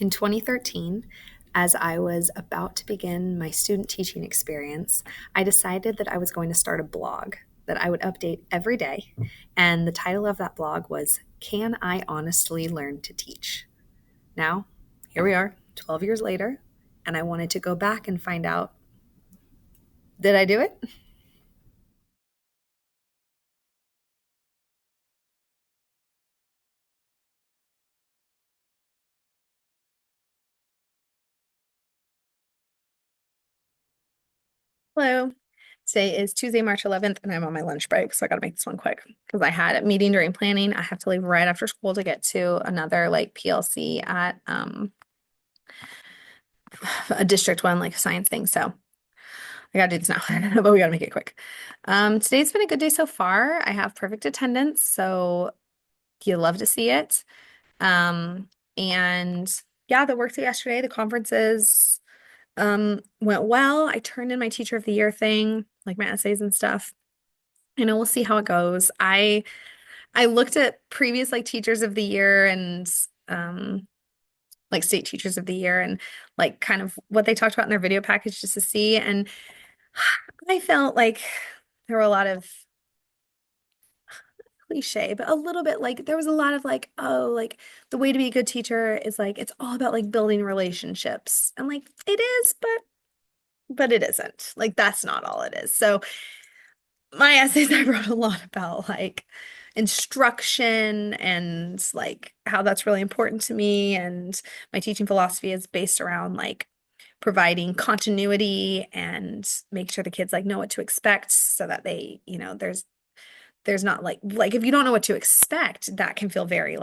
In 2013, as I was about to begin my student teaching experience, I decided that I was going to start a blog that I would update every day. And the title of that blog was, Can I Honestly Learn to Teach? Now, here we are, 12 years later, and I wanted to go back and find out, did I do it? Hello. Today is Tuesday, March 11th, and I'm on my lunch break, so I got to make this one quick because I had a meeting during planning. I have to leave right after school to get to another PLC at a district one, like a science thing. So I gotta do this now, but we gotta make it quick. Today's been a good day so far. I have perfect attendance, so you love to see it. Um, and yeah, the work day yesterday, the conferences went well. I turned in my teacher of the year thing, like my essays and stuff. You know, we'll see how it goes. I looked at previous teachers of the year and state teachers of the year and kind of what they talked about in their video package just to see. And I felt like there were a lot of cliche, but a little bit there was a lot of the way to be a good teacher is it's all about building relationships. And it is, but it isn't. That's not all it is. So my essays, I wrote a lot about instruction and how that's really important to me. And my teaching philosophy is based around providing continuity and make sure the kids know what to expect so that they, there's not if you don't know what to expect, that can feel very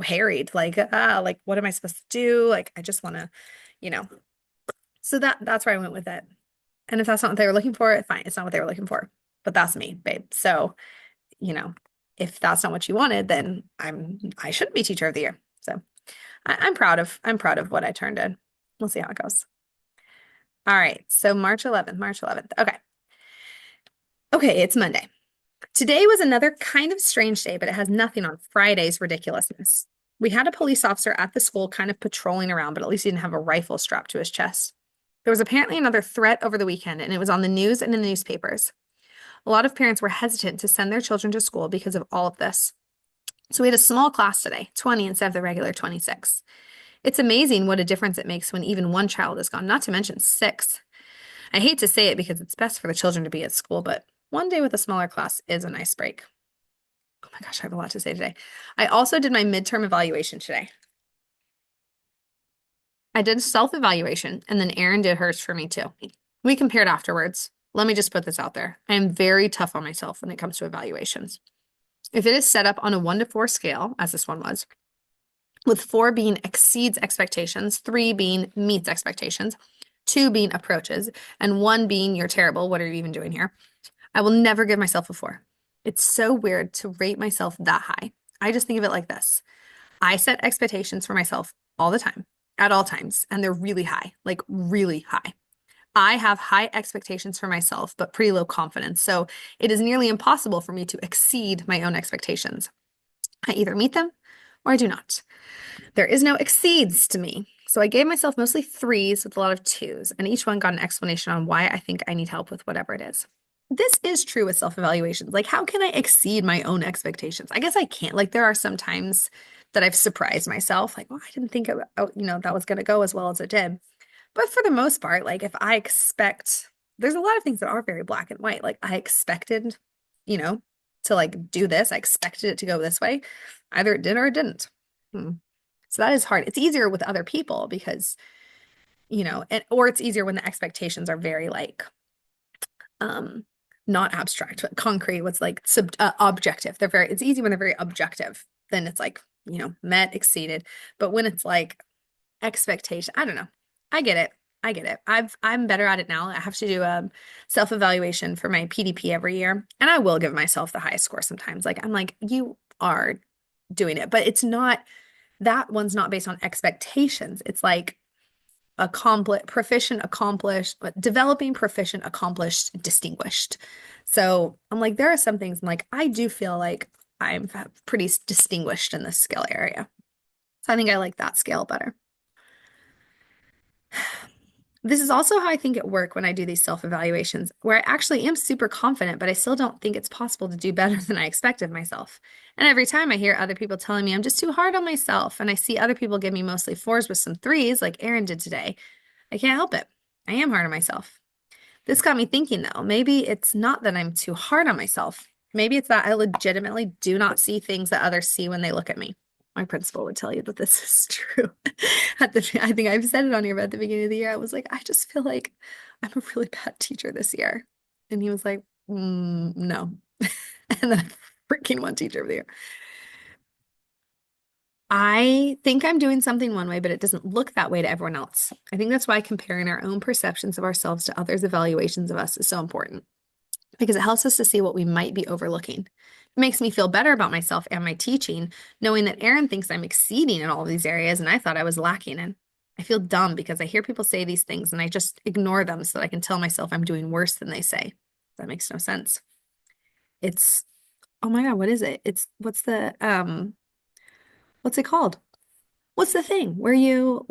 harried, what am I supposed to do? I just want to, you know, so that's where I went with it. And if that's not what they were looking for, fine. It's not what they were looking for, but that's me, babe. So, you know, if that's not what you wanted, then I shouldn't be teacher of the year. So I'm proud of what I turned in. We'll see how it goes. All right. So March 11th. Okay. Okay. It's Monday. Today was another kind of strange day, but it has nothing on Friday's ridiculousness. We had a police officer at the school kind of patrolling around, but at least he didn't have a rifle strapped to his chest. There was apparently another threat over the weekend, and it was on the news and in the newspapers. A lot of parents were hesitant to send their children to school because of all of this. So we had a small class today, 20 instead of the regular 26. It's amazing what a difference it makes when even one child is gone, not to mention six. I hate to say it because it's best for the children to be at school, but one day with a smaller class is a nice break. Oh my gosh, I have a lot to say today. I also did my midterm evaluation today. I did self-evaluation, and then Erin did hers for me too. We compared afterwards. Let me just put this out there. I am very tough on myself when it comes to evaluations. If it is set up on a 1 to 4 scale, as this one was, with 4 being exceeds expectations, 3 being meets expectations, 2 being approaches, and 1 being you're terrible, what are you even doing here? I will never give myself a 4. It's so weird to rate myself that high. I just think of it like this. I set expectations for myself all the time, at all times, and they're really high, really high. I have high expectations for myself, but pretty low confidence. So it is nearly impossible for me to exceed my own expectations. I either meet them or I do not. There is no exceeds to me. So I gave myself mostly 3s with a lot of 2s, and each one got an explanation on why I think I need help with whatever it is. This is true with self-evaluations. How can I exceed my own expectations? I guess I can't. There are some times that I've surprised myself, oh, I didn't think that was going to go as well as it did. But for the most part, if I expect, there's a lot of things that are very black and white. I expected, to do this. I expected it to go this way. Either it did or it didn't. So that is hard. It's easier with other people because, or it's easier when the expectations are very not abstract, but concrete. What's objective. It's easy when they're very objective. Then it's met, exceeded. But when it's expectation, I don't know. I get it. I'm better at it now. I have to do a self-evaluation for my PDP every year, and I will give myself the highest score sometimes. I'm you are doing it, but it's not, that one's not based on expectations. It's proficient, accomplished, developing, proficient, accomplished, distinguished. So I'm there are some things I do feel I'm pretty distinguished in this skill area. So I think I like that scale better. This is also how I think at work when I do these self-evaluations, where I actually am super confident, but I still don't think it's possible to do better than I expect of myself. And every time I hear other people telling me I'm just too hard on myself, and I see other people give me mostly fours with some threes, like Erin did today, I can't help it. I am hard on myself. This got me thinking, though, maybe it's not that I'm too hard on myself. Maybe it's that I legitimately do not see things that others see when they look at me. My principal would tell you that this is true. I think I've said it on here, but at the beginning of the year, I was like, I just feel like I'm a really bad teacher this year. And he was like, no. And then I freaking won teacher of the year. I think I'm doing something one way, but it doesn't look that way to everyone else. I think that's why comparing our own perceptions of ourselves to others' evaluations of us is so important because it helps us to see what we might be overlooking. It makes me feel better about myself and my teaching, knowing that Erin thinks I'm exceeding in all of these areas and I thought I was lacking in. I feel dumb because I hear people say these things and I just ignore them so that I can tell myself I'm doing worse than they say. That makes no sense. It's, oh my God, what is it? What's it called? What's the thing where you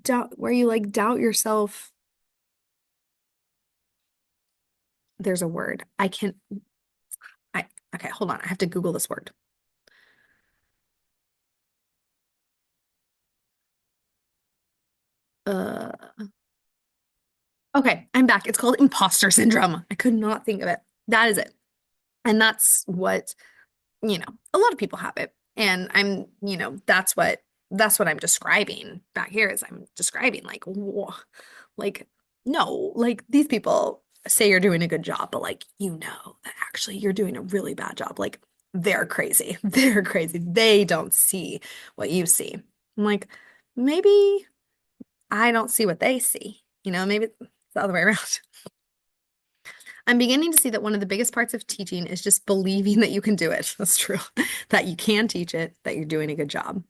doubt yourself? There's a word. I okay, hold on. I have to Google this word. Uh okay, I'm back. It's called imposter syndrome. I could not think of it. That is it. And that's what, a lot of people have it. And that's what I'm describing back here is I'm describing like like no, like these people say you're doing a good job, but like that actually you're doing a really bad job. Like they're crazy. They're crazy. They don't see what you see. I'm like, maybe I don't see what they see. Maybe it's the other way around. I'm beginning to see that one of the biggest parts of teaching is just believing that you can do it. That's true. That you can teach it, that you're doing a good job.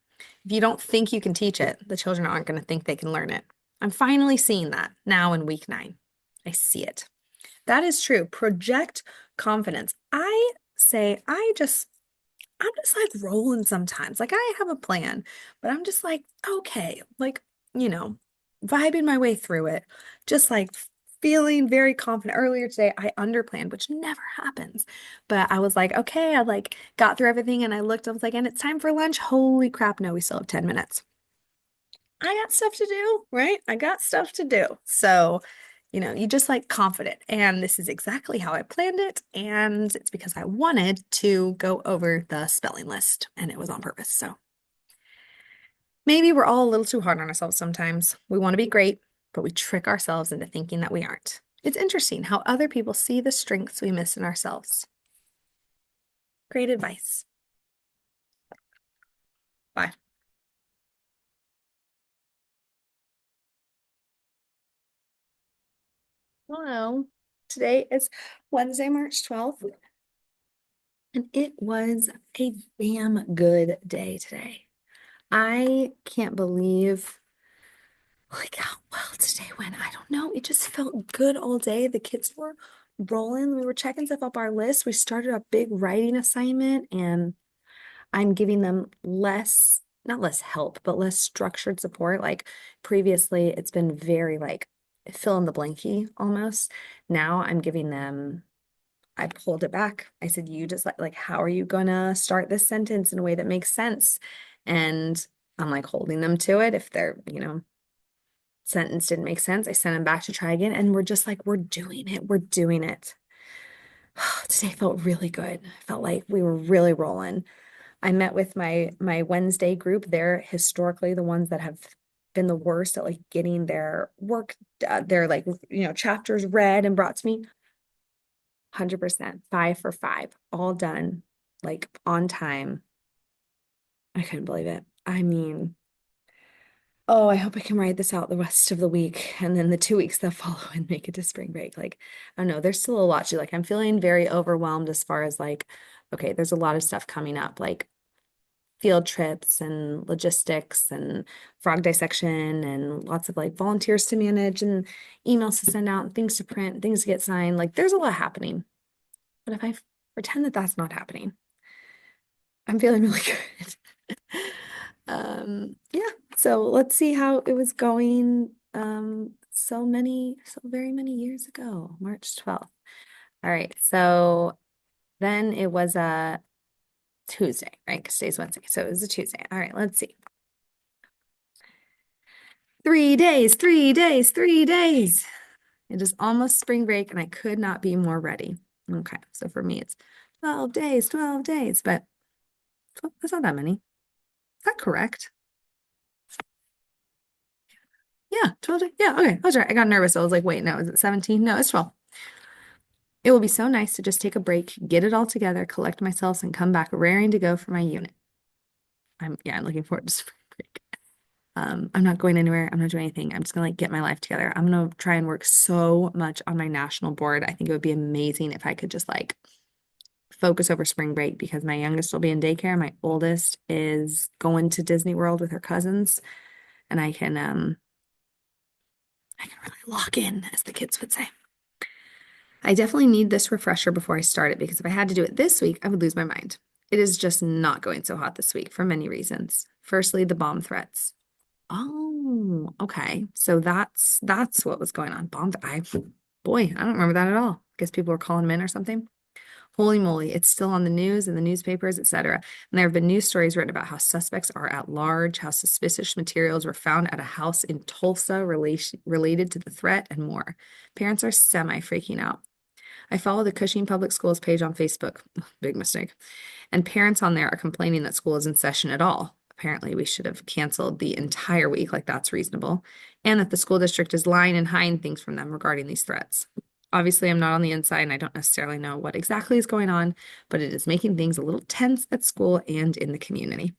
If you don't think you can teach it, the children aren't going to think they can learn it. I'm finally seeing that now in week 9. I see it. That is true. Project confidence. I say, I'm just like rolling sometimes. Like I have a plan, but I'm just like, okay, like, you know, vibing my way through it. Just like feeling very confident. Earlier today, I underplanned, which never happens. But I was like, okay, I like got through everything and I looked, I was like, and it's time for lunch. Holy crap, no, we still have 10 minutes. I got stuff to do, right? I got stuff to do. So, you just like confident. And this is exactly how I planned it. And it's because I wanted to go over the spelling list and it was on purpose. So maybe we're all a little too hard on ourselves sometimes. We want to be great, but we trick ourselves into thinking that we aren't. It's interesting how other people see the strengths we miss in ourselves. Great advice. Bye. Hello. Today is Wednesday, March 12th. And it was a damn good day today. I can't believe like how well today went. I don't know. It just felt good all day. The kids were rolling. We were checking stuff up our list. We started a big writing assignment and I'm giving them not less help, but less structured support. Like previously, it's been very like fill in the blanky almost. Now I'm giving them I pulled it back. I said, you just like, how are you gonna start this sentence in a way that makes sense? And I'm like holding them to it. If their, sentence didn't make sense, I sent them back to try again. And we're just like, we're doing it. We're doing it. Today felt really good. I felt like we were really rolling. I met with my Wednesday group. They're historically the ones that have been the worst at like getting their work, their like, chapters read and brought to me. 100%, 5 for 5, all done, like on time. I couldn't believe it. I mean, oh, I hope I can ride this out the rest of the week and then the 2 weeks that follow and make it to spring break. Like, I don't know, there's still a lot to like. I'm feeling very overwhelmed as far as like, okay, there's a lot of stuff coming up, like field trips and logistics and frog dissection and lots of like volunteers to manage and emails to send out and things to print, things to get signed. Like, there's a lot happening. But if I pretend that that's not happening, I'm feeling really good. Yeah, so let's see how it was going so very many years ago, March 12th. All right, so then it was a Tuesday, right? Because today's Wednesday. So it was a Tuesday. All right, let's see. 3 days, 3 days, 3 days. It is almost spring break, and I could not be more ready. Okay, so for me, it's 12 days, but that's not that many. Is that correct? Yeah, 12 days. Yeah, okay, I was right. I got nervous. I was like, wait, no, is it 17? No, it's 12. It will be so nice to just take a break, get it all together, collect myself, and come back raring to go for my unit. I'm looking forward to spring break. I'm not going anywhere. I'm not doing anything. I'm just gonna like get my life together. I'm gonna try and work so much on my national board. I think it would be amazing if I could just like focus over spring break because my youngest will be in daycare. My oldest is going to Disney World with her cousins, and I can really lock in, as the kids would say. I definitely need this refresher before I start it because if I had to do it this week, I would lose my mind. It is just not going so hot this week for many reasons. Firstly, the bomb threats. Oh, okay. So that's what was going on. Boy, I don't remember that at all. Guess people were calling them in or something. Holy moly, it's still on the news and the newspapers, etc. And there have been news stories written about how suspects are at large, how suspicious materials were found at a house in Tulsa related to the threat, and more. Parents are semi freaking out. I follow the Cushing Public Schools page on Facebook. Big mistake. And parents on there are complaining that school is in session at all. Apparently, we should have canceled the entire week, like that's reasonable, and that the school district is lying and hiding things from them regarding these threats. Obviously, I'm not on the inside and I don't necessarily know what exactly is going on, but it is making things a little tense at school and in the community.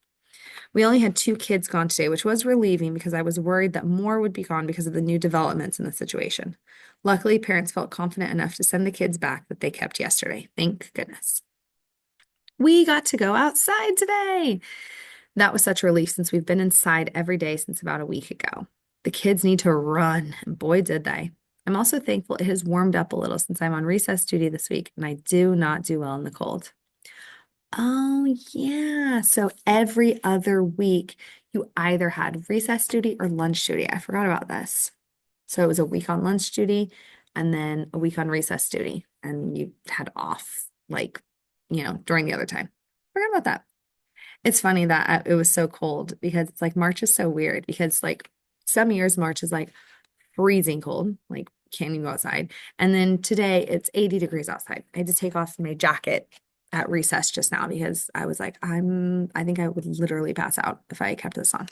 We only had 2 kids gone today, which was relieving because I was worried that more would be gone because of the new developments in the situation. Luckily, parents felt confident enough to send the kids back that they kept yesterday. Thank goodness. We got to go outside today. That was such a relief since we've been inside every day since about a week ago. The kids need to run, and boy, did they. I'm also thankful it has warmed up a little since I'm on recess duty this week, and I do not do well in the cold. Oh, yeah. So every other week, you either had recess duty or lunch duty. I forgot about this. So it was a week on lunch duty and then a week on recess duty, and you had off, like, during the other time. Forgot about that. It's funny that it was so cold because it's like March is so weird because, like, some years March is like freezing cold, like, can't even go outside. And then today it's 80 degrees outside. I had to take off my jacket at recess just now because I was like, I think I would literally pass out if I kept this on.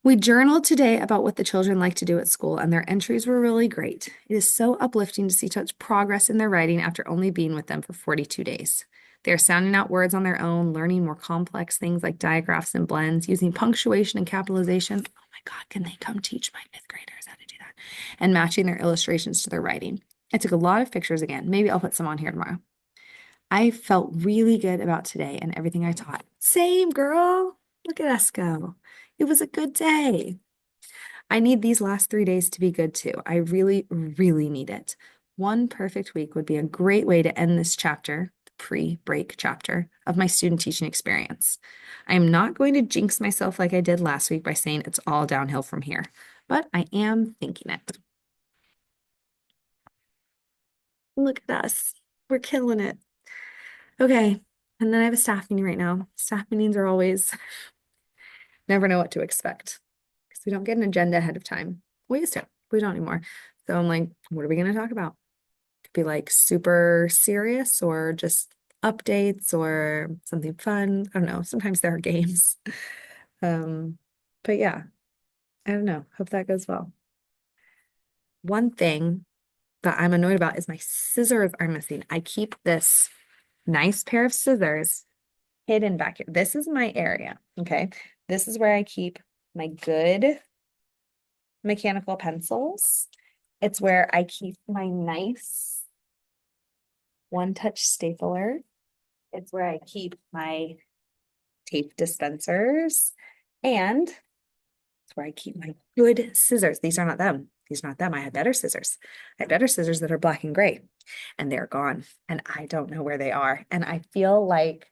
We journaled today about what the children like to do at school, and their entries were really great. It is so uplifting to see such progress in their writing after only being with them for 42 days. They are sounding out words on their own, learning more complex things like digraphs and blends, using punctuation and capitalization. Oh my God, can they come teach my 5th graders how to do that? And matching their illustrations to their writing. I took a lot of pictures again. Maybe I'll put some on here tomorrow. I felt really good about today and everything I taught. Same, girl. Look at us go. It was a good day. I need these last 3 days to be good too. I really, really need it. One perfect week would be a great way to end this chapter, the pre-break chapter, of my student teaching experience. I am not going to jinx myself like I did last week by saying it's all downhill from here, but I am thinking it. Look at us. We're killing it. Okay. And then I have a staff meeting right now. Staff meetings are always never know what to expect because we don't get an agenda ahead of time. We used to. We don't anymore. So I'm like, what are we going to talk about? Could be like super serious or just updates or something fun. I don't know. Sometimes there are games. Um, but yeah, I don't know. Hope that goes well. One thing that I'm annoyed about is my scissors are missing. I keep this nice pair of scissors hidden back here. This is my area. Okay. This is where I keep my good mechanical pencils. It's where I keep my nice one-touch stapler. It's where I keep my tape dispensers. And it's where I keep my good scissors. These are not them. These are not them. I have better scissors. I have better scissors that are black and gray. And they're gone. And I don't know where they are. And I feel like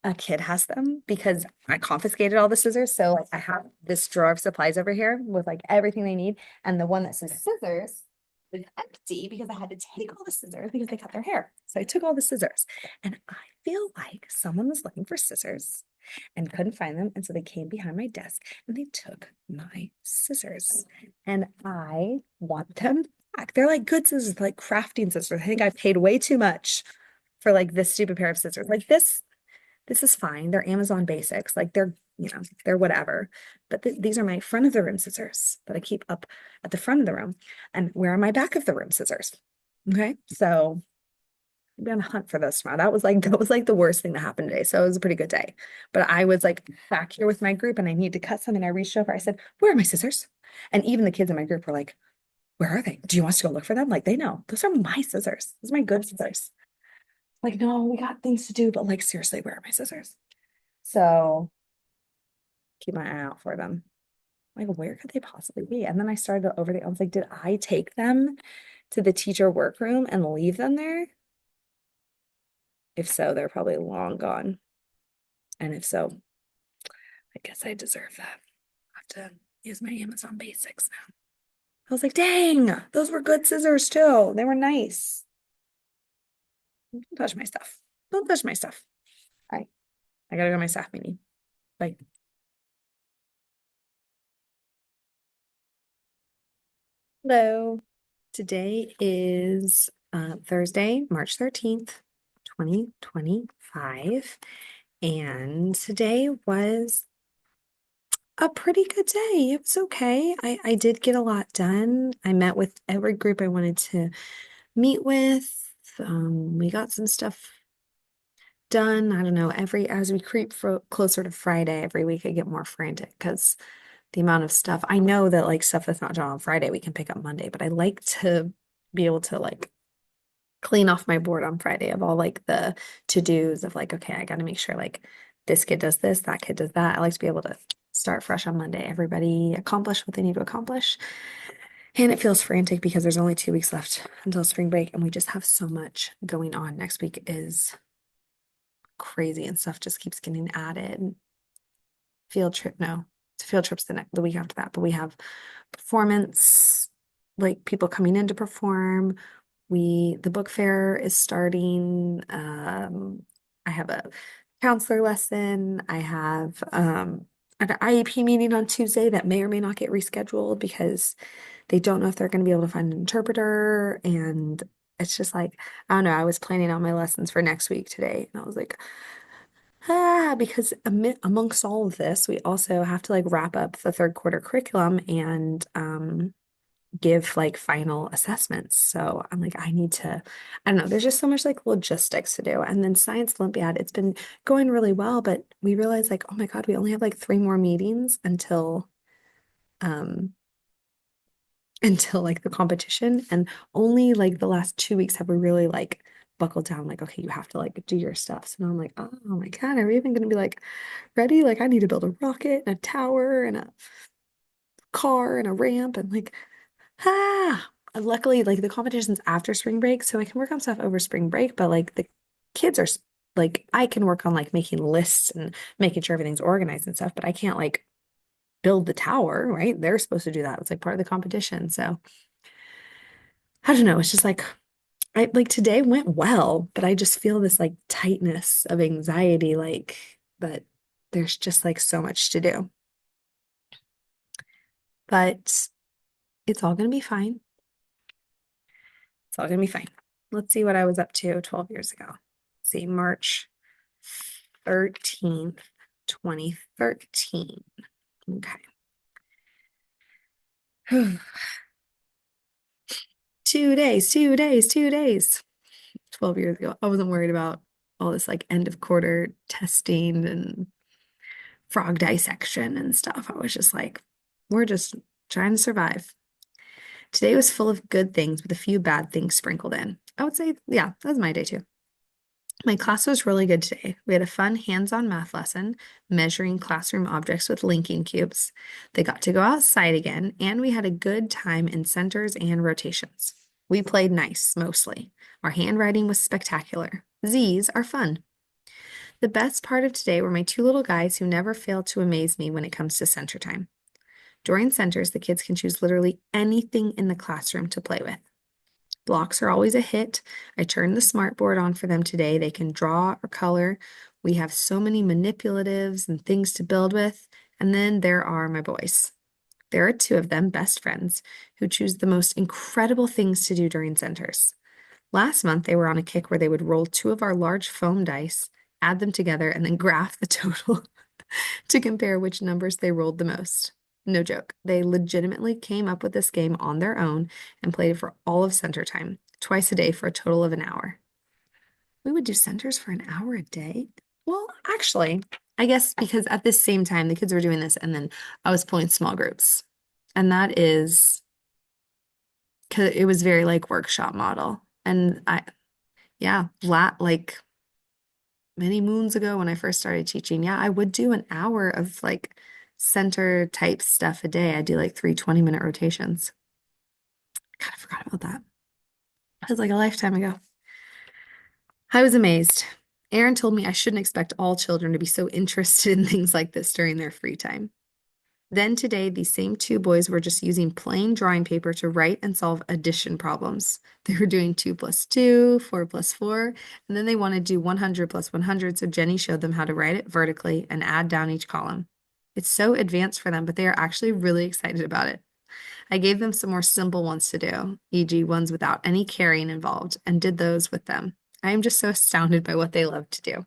a kid has them because I confiscated all the scissors. So like I have this drawer of supplies over here with like everything they need. And the one that says scissors was empty because I had to take all the scissors because they cut their hair. So I took all the scissors. And I feel like someone was looking for scissors and couldn't find them. And so they came behind my desk and they took my scissors. And I want them back. They're like good scissors, like crafting scissors. I think I paid way too much for like this stupid pair of scissors. Like this is fine. They're Amazon basics. Like they're whatever. But these are my front of the room scissors that I keep up at the front of the room. And where are my back of the room scissors? Okay. So I'll be on a hunt for those tomorrow. That was like the worst thing that happened today. So it was a pretty good day. But I was like back here with my group and I need to cut something. I reached over. I said, "Where are my scissors?" And even the kids in my group were like, "Where are they? Do you want us to go look for them?" Like they know. Those are my scissors. Those are my good scissors. Like, no, we got things to do, but like seriously, where are my scissors? So keep my eye out for them. Like, where could they possibly be? And then I started to overthink. I was like, did I take them to the teacher workroom and leave them there? If so, they're probably long gone. And if so, I guess I deserve that. I have to use my Amazon basics now. I was like, dang, those were good scissors too. They were nice. Don't touch my stuff. Don't touch my stuff. All right. I gotta go to my staff meeting. Bye. Hello. Today is Thursday, March 13th, 2025. And today was a pretty good day. It was okay. I did get a lot done. I met with every group I wanted to meet with. We got some stuff done. I don't know, as we creep closer to Friday, every week I get more frantic because the amount of stuff. I know that like stuff that's not done on Friday, we can pick up Monday, but I like to be able to like clean off my board on Friday of all like the to-dos of like, okay, I got to make sure like this kid does this, that kid does that. I like to be able to start fresh on Monday. Everybody accomplish what they need to accomplish. And it feels frantic because there's only 2 weeks left until spring break, and we just have so much going on. Next week is crazy and stuff just keeps getting added. Field trip, no, field trips the week after that, but we have performance, like people coming in to perform. The book fair is starting. I have a counselor lesson. I have an IEP meeting on Tuesday that may or may not get rescheduled because they don't know if they're going to be able to find an interpreter. And it's just like, I don't know. I was planning on my lessons for next week today, and I was like, because amongst all of this, we also have to like wrap up the third quarter curriculum and give like final assessments. So I'm like, I don't know, there's just so much like logistics to do. And then Science Olympiad, it's been going really well, but we realized like, oh my God, we only have like 3 more meetings um until like the competition. And only like the last 2 weeks have we really like buckled down, like, okay, you have to like do your stuff. So now I'm like, oh my God, are we even gonna be like ready? Like I need to build a rocket and a tower and a car and a ramp and like and luckily, like the competition's after spring break, so I can work on stuff over spring break, but like the kids are like, I can work on like making lists and making sure everything's organized and stuff, but I can't like build the tower, right? They're supposed to do that. It's like part of the competition. So I don't know. It's just like, I like today went well, but I just feel this like tightness of anxiety, like that there's just like so much to do. But it's all gonna be fine. It's all gonna be fine. Let's see what I was up to 12 years ago. Let's see, March 13th, 2013. Okay. 2 days, 2 days, 2 days. 12 years ago. I wasn't worried about all this like end of quarter testing and frog dissection and stuff. I was just like, we're just trying to survive. Today was full of good things with a few bad things sprinkled in. I would say, yeah, that was my day too. My class was really good today. We had a fun hands-on math lesson, measuring classroom objects with linking cubes. They got to go outside again, and we had a good time in centers and rotations. We played nice, mostly. Our handwriting was spectacular. Z's are fun. The best part of today were my two little guys who never fail to amaze me when it comes to center time. During centers, the kids can choose literally anything in the classroom to play with. Blocks are always a hit. I turned the smart board on for them today. They can draw or color. We have so many manipulatives and things to build with. And then there are my boys. There are two of them, best friends, who choose the most incredible things to do during centers. Last month, they were on a kick where they would roll two of our large foam dice, add them together, and then graph the total to compare which numbers they rolled the most. No joke. They legitimately came up with this game on their own and played it for all of center time, twice a day for a total of an hour. We would do centers for an hour a day? Well, actually, I guess because at this same time, the kids were doing this, and then I was pulling small groups. And that is because it was very like workshop model. And yeah, like many moons ago when I first started teaching, yeah, I would do an hour of like center type stuff a day. I'd do like 3 20-minute rotations. God, I forgot about that. It was like a lifetime ago. I was amazed. Aaron told me I shouldn't expect all children to be so interested in things like this during their free time. Then today, these same two boys were just using plain drawing paper to write and solve addition problems. They were doing 2 plus 2, 4 plus 4, and then they wanted to do 100 plus 100, so Jenny showed them how to write it vertically and add down each column. It's so advanced for them, but they are actually really excited about it. I gave them some more simple ones to do, e.g., ones without any carrying involved, and did those with them. I am just so astounded by what they love to do.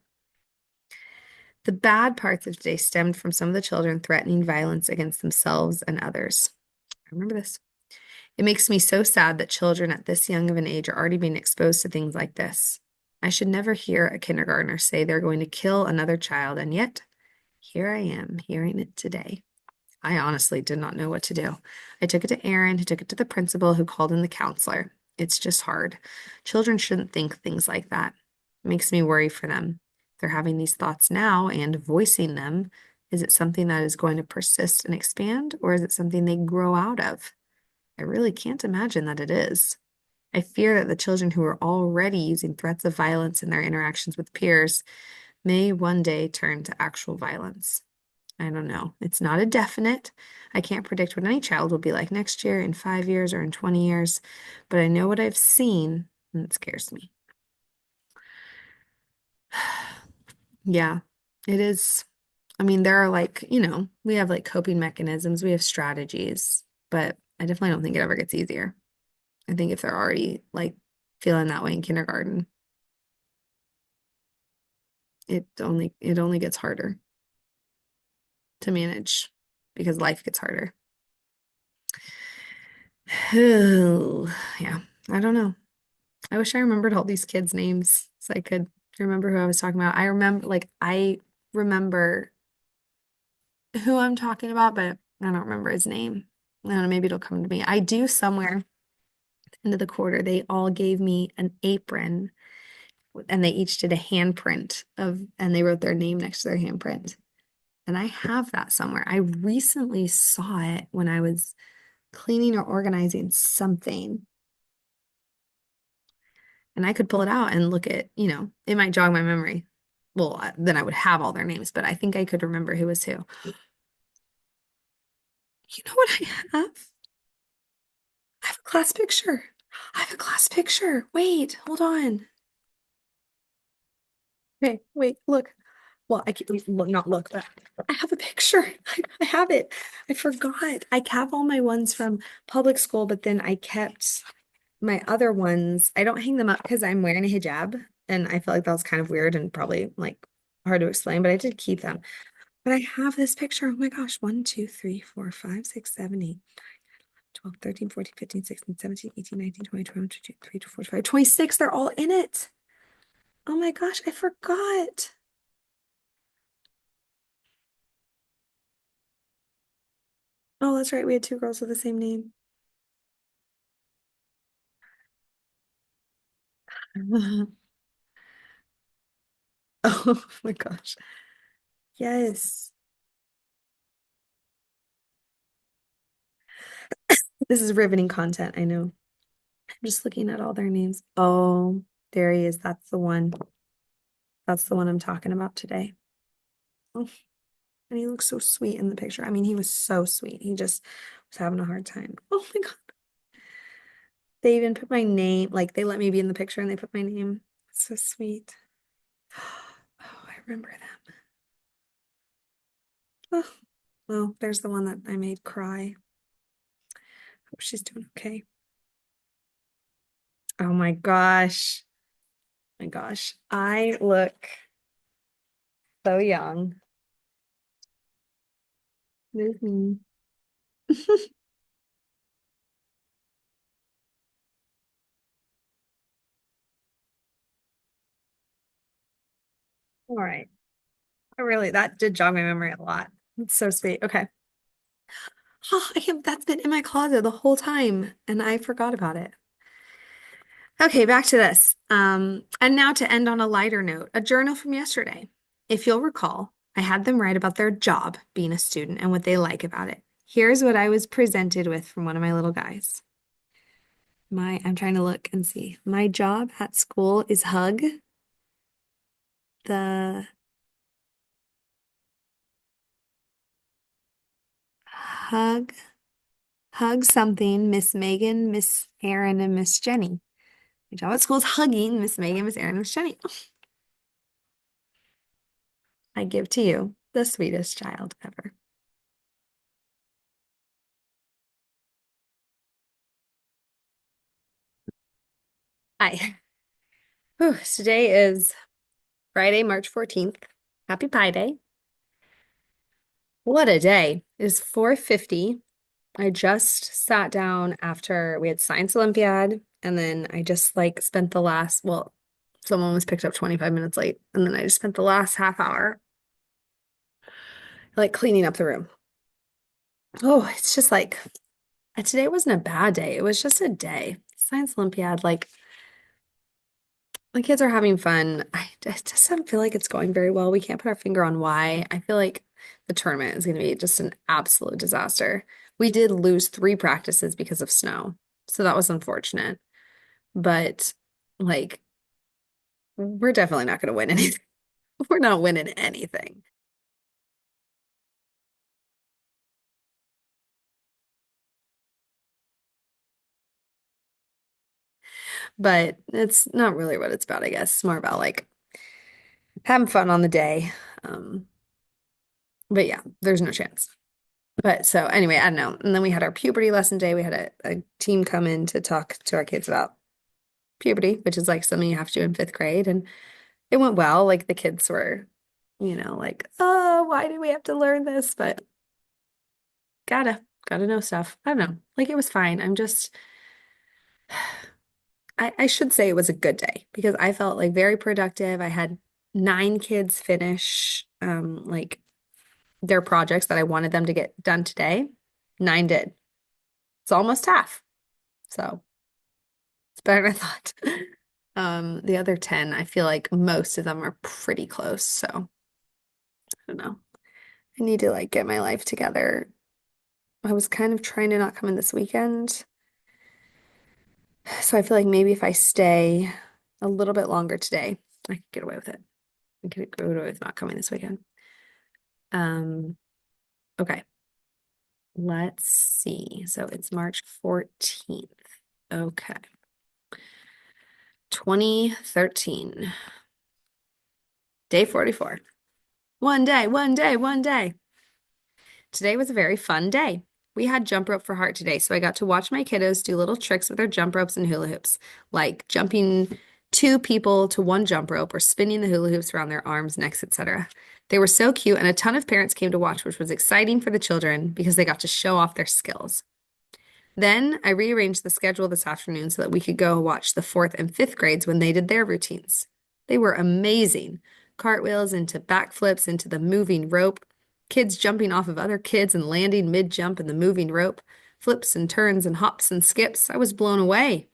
The bad parts of today stemmed from some of the children threatening violence against themselves and others. I remember this. It makes me so sad that children at this young of an age are already being exposed to things like this. I should never hear a kindergartner say they're going to kill another child, and yet here I am hearing it today. I honestly did not know what to do. I took it to Aaron, who took it to the principal, who called in the counselor. It's just hard. Children shouldn't think things like that. It makes me worry for them. They're having these thoughts now and voicing them. Is it something that is going to persist and expand, or is it something they grow out of? I really can't imagine that it is. I fear that the children who are already using threats of violence in their interactions with peers may one day turn to actual violence. I don't know. It's not a definite. I can't predict what any child will be like next year, in 5 years, or in 20 years, but I know what I've seen, and it scares me. Yeah, it is. I mean, there are like, we have like coping mechanisms, we have strategies, but I definitely don't think it ever gets easier. I think if they're already like feeling that way in kindergarten, it only gets harder to manage because life gets harder. Yeah, I don't know. I wish I remembered all these kids' names so I could remember who I was talking about. I remember who I'm talking about, but I don't remember his name. I don't know, maybe it'll come to me. I do somewhere at the end of the quarter, they all gave me an apron and they each did a handprint and they wrote their name next to their handprint. And I have that somewhere. I recently saw it when I was cleaning or organizing something. And I could pull it out and look at, it might jog my memory. Well, then I would have all their names, but I think I could remember who was who. You know what I have? I have a class picture. I have a class picture. Wait, hold on. Okay, wait, look. Well, I can't not look, but I have a picture. I have it. I forgot. I have all my ones from public school, but then I kept my other ones. I don't hang them up because I'm wearing a hijab, and I felt like that was kind of weird and probably like hard to explain, but I did keep them. But I have this picture. Oh my gosh. 1, 2, 3, 4, 5, 6, 7, 8, 12, 13, 14, 15, 16, 17, 18, 19, 20, 21, 22, 23, 24, 25, 26. They're all in it. Oh my gosh, I forgot. Oh, that's right. We had two girls with the same name. Oh my gosh. Yes. This is riveting content, I know. I'm just looking at all their names. Oh, there he is. That's the one. That's the one I'm talking about today. Oh, and he looks so sweet in the picture. I mean, he was so sweet. He just was having a hard time. Oh my God. They even put my name, like they let me be in the picture and they put my name. It's so sweet. Oh, I remember them. Oh, well, there's the one that I made cry. Hope she's doing okay. Oh my gosh. My gosh. I look so young. There's me. All right. That did jog my memory a lot. It's so sweet. Okay. Oh, that's been in my closet the whole time and I forgot about it. Okay, back to this. And now to end on a lighter note, a journal from yesterday. If you'll recall, I had them write about their job being a student and what they like about it. Here's what I was presented with from one of my little guys. I'm trying to look and see. My job at school is the hug, hug something, Miss Megan, Miss Erin, and Miss Jenny. My job at school is hugging Miss Megan, Miss Erin, and Miss Jenny. I give to you the sweetest child ever. Hi. Whew, today is Friday, March 14th. Happy Pi Day. What a day. It is 4:50. I just sat down after we had Science Olympiad, and then I just like spent someone was picked up 25 minutes late, and then I just spent the last half hour like cleaning up the room. Oh, it's just like today wasn't a bad day. It was just a day. Science Olympiad, like the kids are having fun. I just don't feel like it's going very well. We can't put our finger on why. I feel like the tournament is going to be just an absolute disaster. We did lose 3 practices because of snow, so that was unfortunate. But like, we're definitely not going to win anything. We're not winning anything. But it's not really what it's about, I guess. It's more about like having fun on the day. Um, but yeah, there's no chance. But so anyway, I don't know. And then we had our puberty lesson day. We had a team come in to talk to our kids about puberty, which is like something you have to do in 5th grade. And it went well. Like the kids were, like, oh, why do we have to learn this? But gotta know stuff. I don't know. Like it was fine. I should say it was a good day because I felt like very productive. I had 9 kids finish like their projects that I wanted them to get done today. 9 did. It's almost half. So it's better than I thought. The other 10, I feel like most of them are pretty close. So I don't know. I need to like get my life together. I was kind of trying to not come in this weekend. So I feel like maybe if I stay a little bit longer today, I could get away with it. I could get away with not coming this weekend. Um, okay. Let's see. So it's March 14th. Okay. 2013. Day 44. One day, one day, one day. Today was a very fun day. We had jump rope for heart today, so I got to watch my kiddos do little tricks with their jump ropes and hula hoops, like jumping 2 people to one jump rope or spinning the hula hoops around their arms, necks, etc. They were so cute, and a ton of parents came to watch, which was exciting for the children because they got to show off their skills. Then I rearranged the schedule this afternoon so that we could go watch the 4th and 5th grades when they did their routines. They were amazing. Cartwheels into backflips into the moving rope, kids jumping off of other kids and landing mid-jump in the moving rope, flips and turns and hops and skips. I was blown away.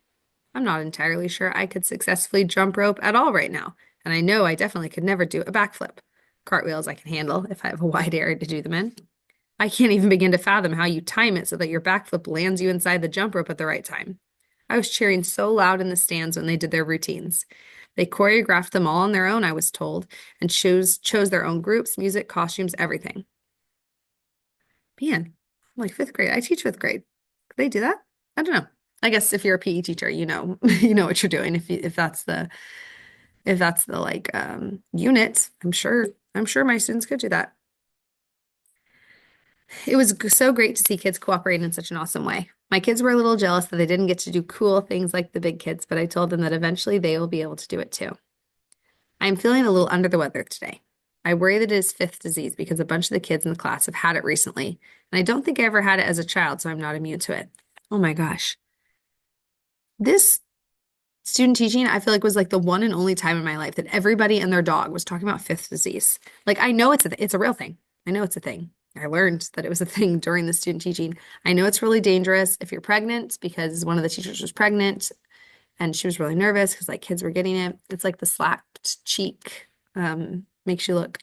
I'm not entirely sure I could successfully jump rope at all right now, and I know I definitely could never do a backflip. Cartwheels I can handle if I have a wide area to do them in. I can't even begin to fathom how you time it so that your backflip lands you inside the jump rope at the right time. I was cheering so loud in the stands when they did their routines. They choreographed them all on their own, I was told, and chose their own groups, music, costumes, everything. Man, I'm like fifth grade. I teach fifth grade. Could they do that? I don't know. I guess if you're a PE teacher, you know, you know what you're doing. If that's the like unit, I'm sure my students could do that. It was so great to see kids cooperate in such an awesome way. My kids were a little jealous that they didn't get to do cool things like the big kids, but I told them that eventually they will be able to do it too. I'm feeling a little under the weather today. I worry that it is fifth disease because a bunch of the kids in the class have had it recently, and I don't think I ever had it as a child, so I'm not immune to it. Oh my gosh. This student teaching, I feel like was like the one and only time in my life that everybody and their dog was talking about fifth disease. Like I know it's a real thing. I know it's a thing. I learned that it was a thing during the student teaching. I know it's really dangerous if you're pregnant because one of the teachers was pregnant and she was really nervous because like kids were getting it. It's like the slapped cheek, makes you look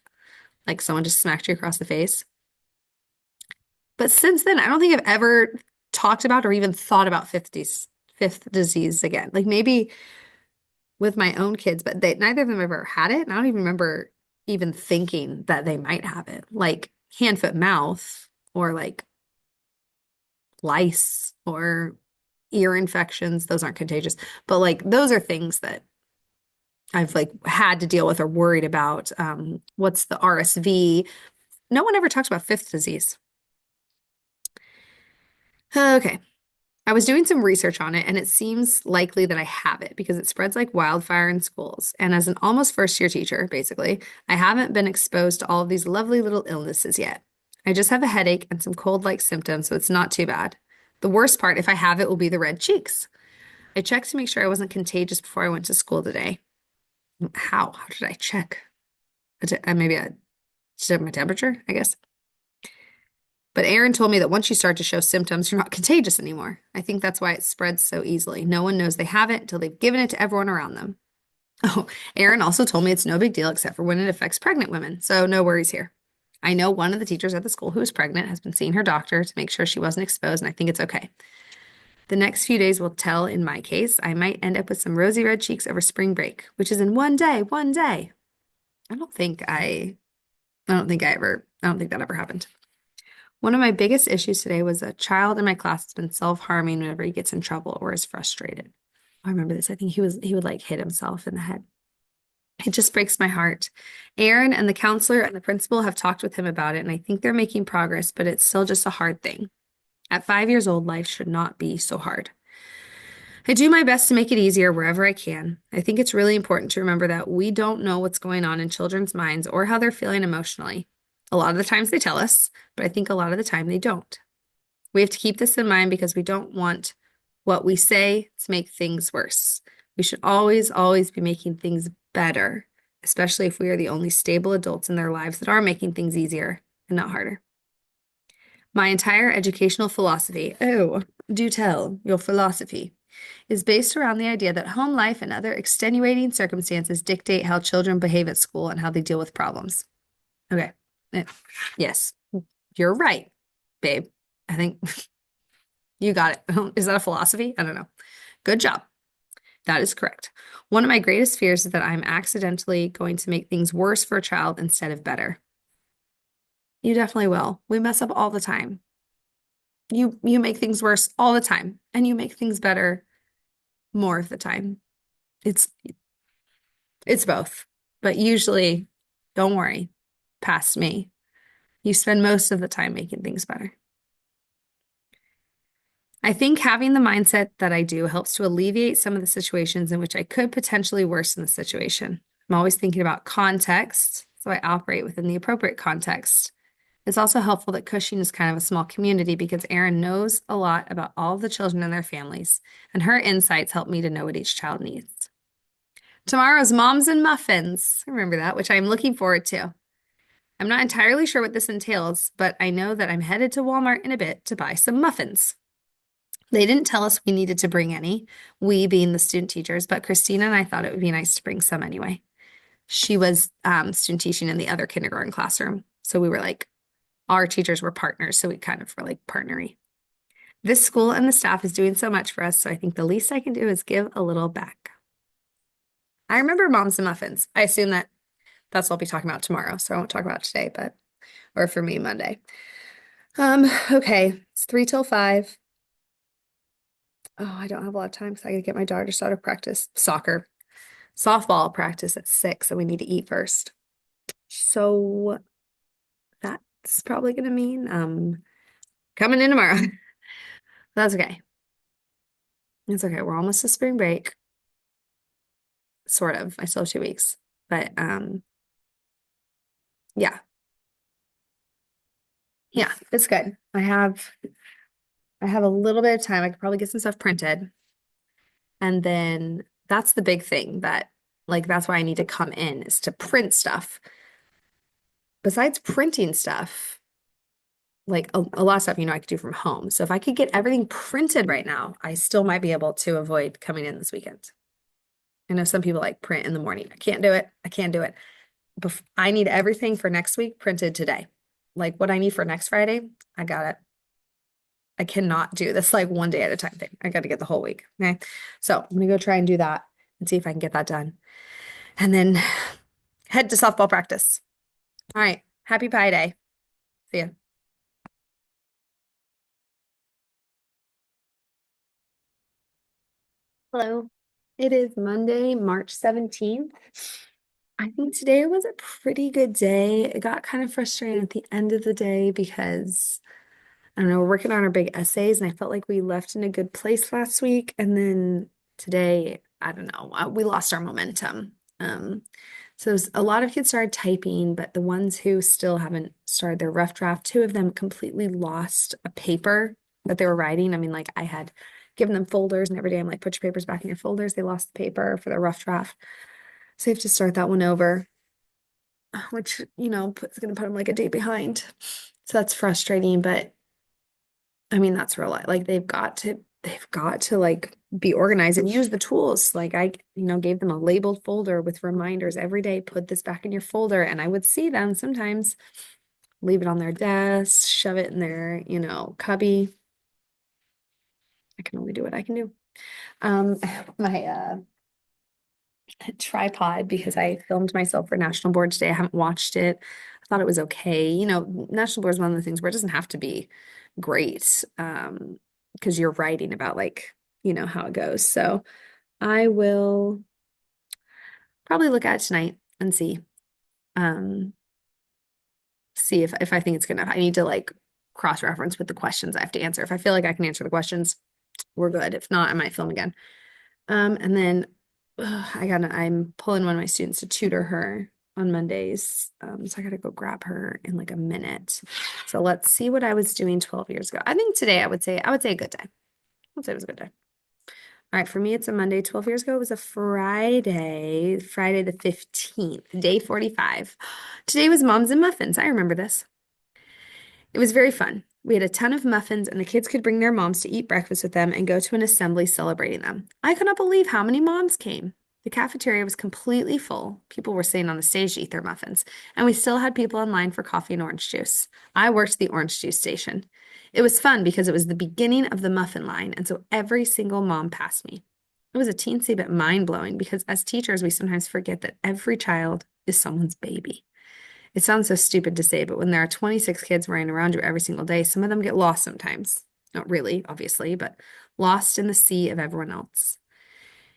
like someone just smacked you across the face. But since then, I don't think I've ever talked about or even thought about fifth disease again. Like maybe with my own kids, but neither of them ever had it. And I don't even remember even thinking that they might have it. Like hand, foot, mouth, or like lice or ear infections. Those aren't contagious, but like those are things that I've like had to deal with or worried about. What's the RSV? No one ever talks about fifth disease. Okay. I was doing some research on it, and it seems likely that I have it because it spreads like wildfire in schools. And as an almost first year teacher, basically, I haven't been exposed to all of these lovely little illnesses yet. I just have a headache and some cold-like symptoms, so it's not too bad. The worst part, if I have it, will be the red cheeks. I checked to make sure I wasn't contagious before I went to school today. How? How did I check? Maybe I checked my temperature, I guess. But Erin told me that once you start to show symptoms, you're not contagious anymore. I think that's why it spreads so easily. No one knows they have it until they've given it to everyone around them. Oh, Erin also told me it's no big deal except for when it affects pregnant women, so no worries here. I know one of the teachers at the school who is pregnant has been seeing her doctor to make sure she wasn't exposed, and I think it's okay. The next few days will tell in my case. I might end up with some rosy red cheeks over spring break, which is in one day, one day. I don't think that ever happened. One of my biggest issues today was a child in my class has been self-harming whenever he gets in trouble or is frustrated. I remember this. I think he would like hit himself in the head. It just breaks my heart. Aaron and the counselor and the principal have talked with him about it, and I think they're making progress, but it's still just a hard thing. At 5 years old, life should not be so hard. I do my best to make it easier wherever I can. I think it's really important to remember that we don't know what's going on in children's minds or how they're feeling emotionally. A lot of the times they tell us, but I think a lot of the time they don't. We have to keep this in mind because we don't want what we say to make things worse. We should always, always be making things better, especially if we are the only stable adults in their lives that are making things easier and not harder. My entire educational philosophy, oh, do tell, your philosophy, is based around the idea that home life and other extenuating circumstances dictate how children behave at school and how they deal with problems. Okay. Yes, you're right, babe. I think you got it. Is that a philosophy? I don't know. Good job. That is correct. One of my greatest fears is that I'm accidentally going to make things worse for a child instead of better. You definitely will. We mess up all the time. You make things worse all the time, and you make things better more of the time. It's it's both. But usually, don't worry, past me. You spend most of the time making things better. I think having the mindset that I do helps to alleviate some of the situations in which I could potentially worsen the situation. I'm always thinking about context, so I operate within the appropriate context. It's also helpful that Cushing is kind of a small community because Erin knows a lot about all the children and their families, and her insights help me to know what each child needs. Tomorrow's Moms and Muffins. I remember that, which I'm looking forward to. I'm not entirely sure what this entails, but I know that I'm headed to Walmart in a bit to buy some muffins. They didn't tell us we needed to bring any, we being the student teachers, but Christina and I thought it would be nice to bring some anyway. She was student teaching in the other kindergarten classroom, so we were like, our teachers were partners, so we kind of were like partnery. This school and the staff is doing so much for us, so I think the least I can do is give a little back. I remember moms and muffins. I assume that that's what I'll be talking about tomorrow, so I won't talk about it today, but or for me Monday. Okay, it's 3 till 5. Oh, I don't have a lot of time because I gotta get my daughter to start to practice softball practice at 6, so we need to eat first. So that's probably gonna mean coming in tomorrow. That's okay. It's okay. We're almost to spring break. Sort of. I still have 2 weeks. But yeah. Yeah, it's good. I have a little bit of time. I could probably get some stuff printed. And then that's the big thing that like that's why I need to come in is to print stuff. Besides printing stuff, like a lot of stuff, I could do from home. So if I could get everything printed right now, I still might be able to avoid coming in this weekend. I know some people like print in the morning. I can't do it. I can't do it. I need everything for next week printed today. Like what I need for next Friday, I got it. I cannot do this like one day at a time thing. I got to get the whole week. Okay. So I'm gonna go try and do that and see if I can get that done. And then head to softball practice. All right. Happy Pie Day. See ya. Hello. It is Monday, March 17th. I think today was a pretty good day. It got kind of frustrating at the end of the day because I don't know, we're working on our big essays, and I felt like we left in a good place last week. And then today, I don't know, we lost our momentum. So a lot of kids started typing, but the ones who still haven't started their rough draft, two of them completely lost a paper that they were writing. I mean, like I had given them folders, and every day I'm like, put your papers back in your folders. They lost the paper for their rough draft. So they have to start that one over, which, is going to put them like a day behind. So that's frustrating, but I mean, that's real life. Like they've got to like be organized and use the tools. Like I, gave them a labeled folder with reminders every day, put this back in your folder. And I would see them sometimes leave it on their desk, shove it in their, cubby. I can only do what I can do. My tripod because I filmed myself for National Board today. I haven't watched it. I thought it was okay. National Board is one of the things where it doesn't have to be great because you're writing about like, how it goes. So I will probably look at it tonight and um, see if I think it's good enough. I need to like cross-reference with the questions I have to answer. If I feel like I can answer the questions, we're good. If not, I might film again. And then I'm pulling one of my students to tutor her on Mondays. So I gotta go grab her in like a minute. So let's see what I was doing 12 years ago. I think today I would say a good day. I would say it was a good day. All right, for me, it's a Monday. 12 years ago, it was a Friday the 15th, day 45. Today was Moms and Muffins. I remember this. It was very fun. We had a ton of muffins, and the kids could bring their moms to eat breakfast with them and go to an assembly celebrating them. I could not believe how many moms came. The cafeteria was completely full. People were sitting on the stage to eat their muffins, and we still had people in line for coffee and orange juice. I worked the orange juice station. It was fun because it was the beginning of the muffin line, and so every single mom passed me. It was a teensy bit mind-blowing because as teachers, we sometimes forget that every child is someone's baby. It sounds so stupid to say, but when there are 26 kids running around you every single day, some of them get lost sometimes. Not really, obviously, but lost in the sea of everyone else.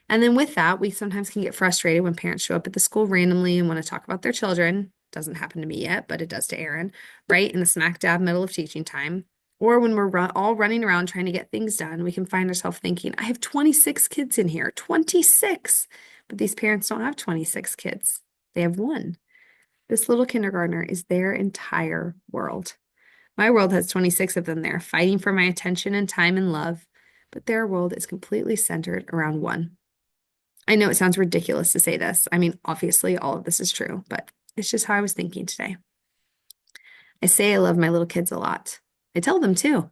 And then with that, we sometimes can get frustrated when parents show up at the school randomly and want to talk about their children. Doesn't happen to me yet, but it does to Aaron, right? In the smack dab middle of teaching time. Or when we're all running around trying to get things done, we can find ourselves thinking, I have 26 kids in here, 26. But these parents don't have 26 kids. They have one. This little kindergartner is their entire world. My world has 26 of them there, fighting for my attention and time and love, but their world is completely centered around one. I know it sounds ridiculous to say this. I mean, obviously, all of this is true, but it's just how I was thinking today. I say I love my little kids a lot. I tell them too.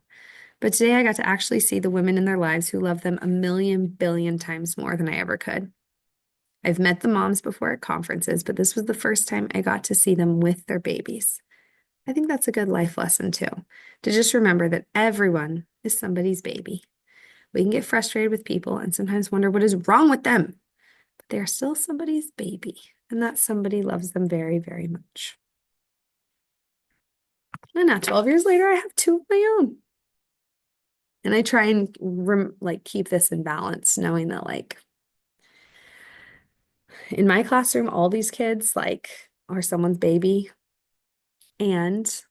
But today I got to actually see the women in their lives who love them a million billion times more than I ever could. I've met the moms before at conferences, but this was the first time I got to see them with their babies. I think that's a good life lesson too, to just remember that everyone is somebody's baby. We can get frustrated with people and sometimes wonder what is wrong with them. They're still somebody's baby, and that somebody loves them very, very much. And now 12 years later, I have two of my own. And I try and like keep this in balance, knowing that like in my classroom, all these kids like are someone's baby, and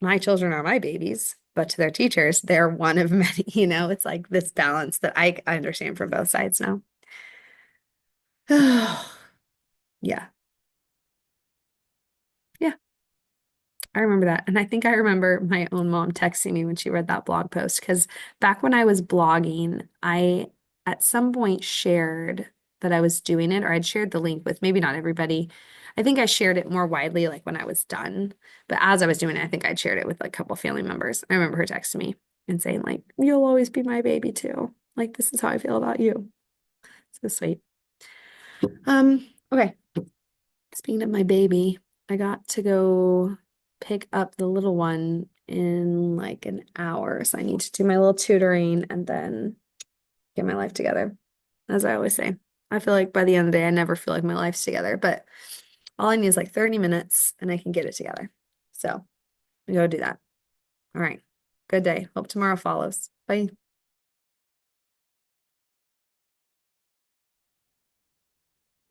my children are my babies, but to their teachers, they're one of many, it's like this balance that I understand from both sides now. Yeah. Yeah. I remember that. And I think I remember my own mom texting me when she read that blog post. Because back when I was blogging, I at some point shared that I was doing it, or I'd shared the link with maybe not everybody. I think I shared it more widely like when I was done. But as I was doing it, I think I'd shared it with like a couple family members. I remember her texting me and saying, like, you'll always be my baby too. Like, this is how I feel about you. So sweet. Okay. Speaking of my baby, I got to go pick up the little one in like an hour. So I need to do my little tutoring and then get my life together. As I always say, I feel like by the end of the day, I never feel like my life's together, but all I need is like 30 minutes and I can get it together. So I go do that. All right. Good day. Hope tomorrow follows. Bye.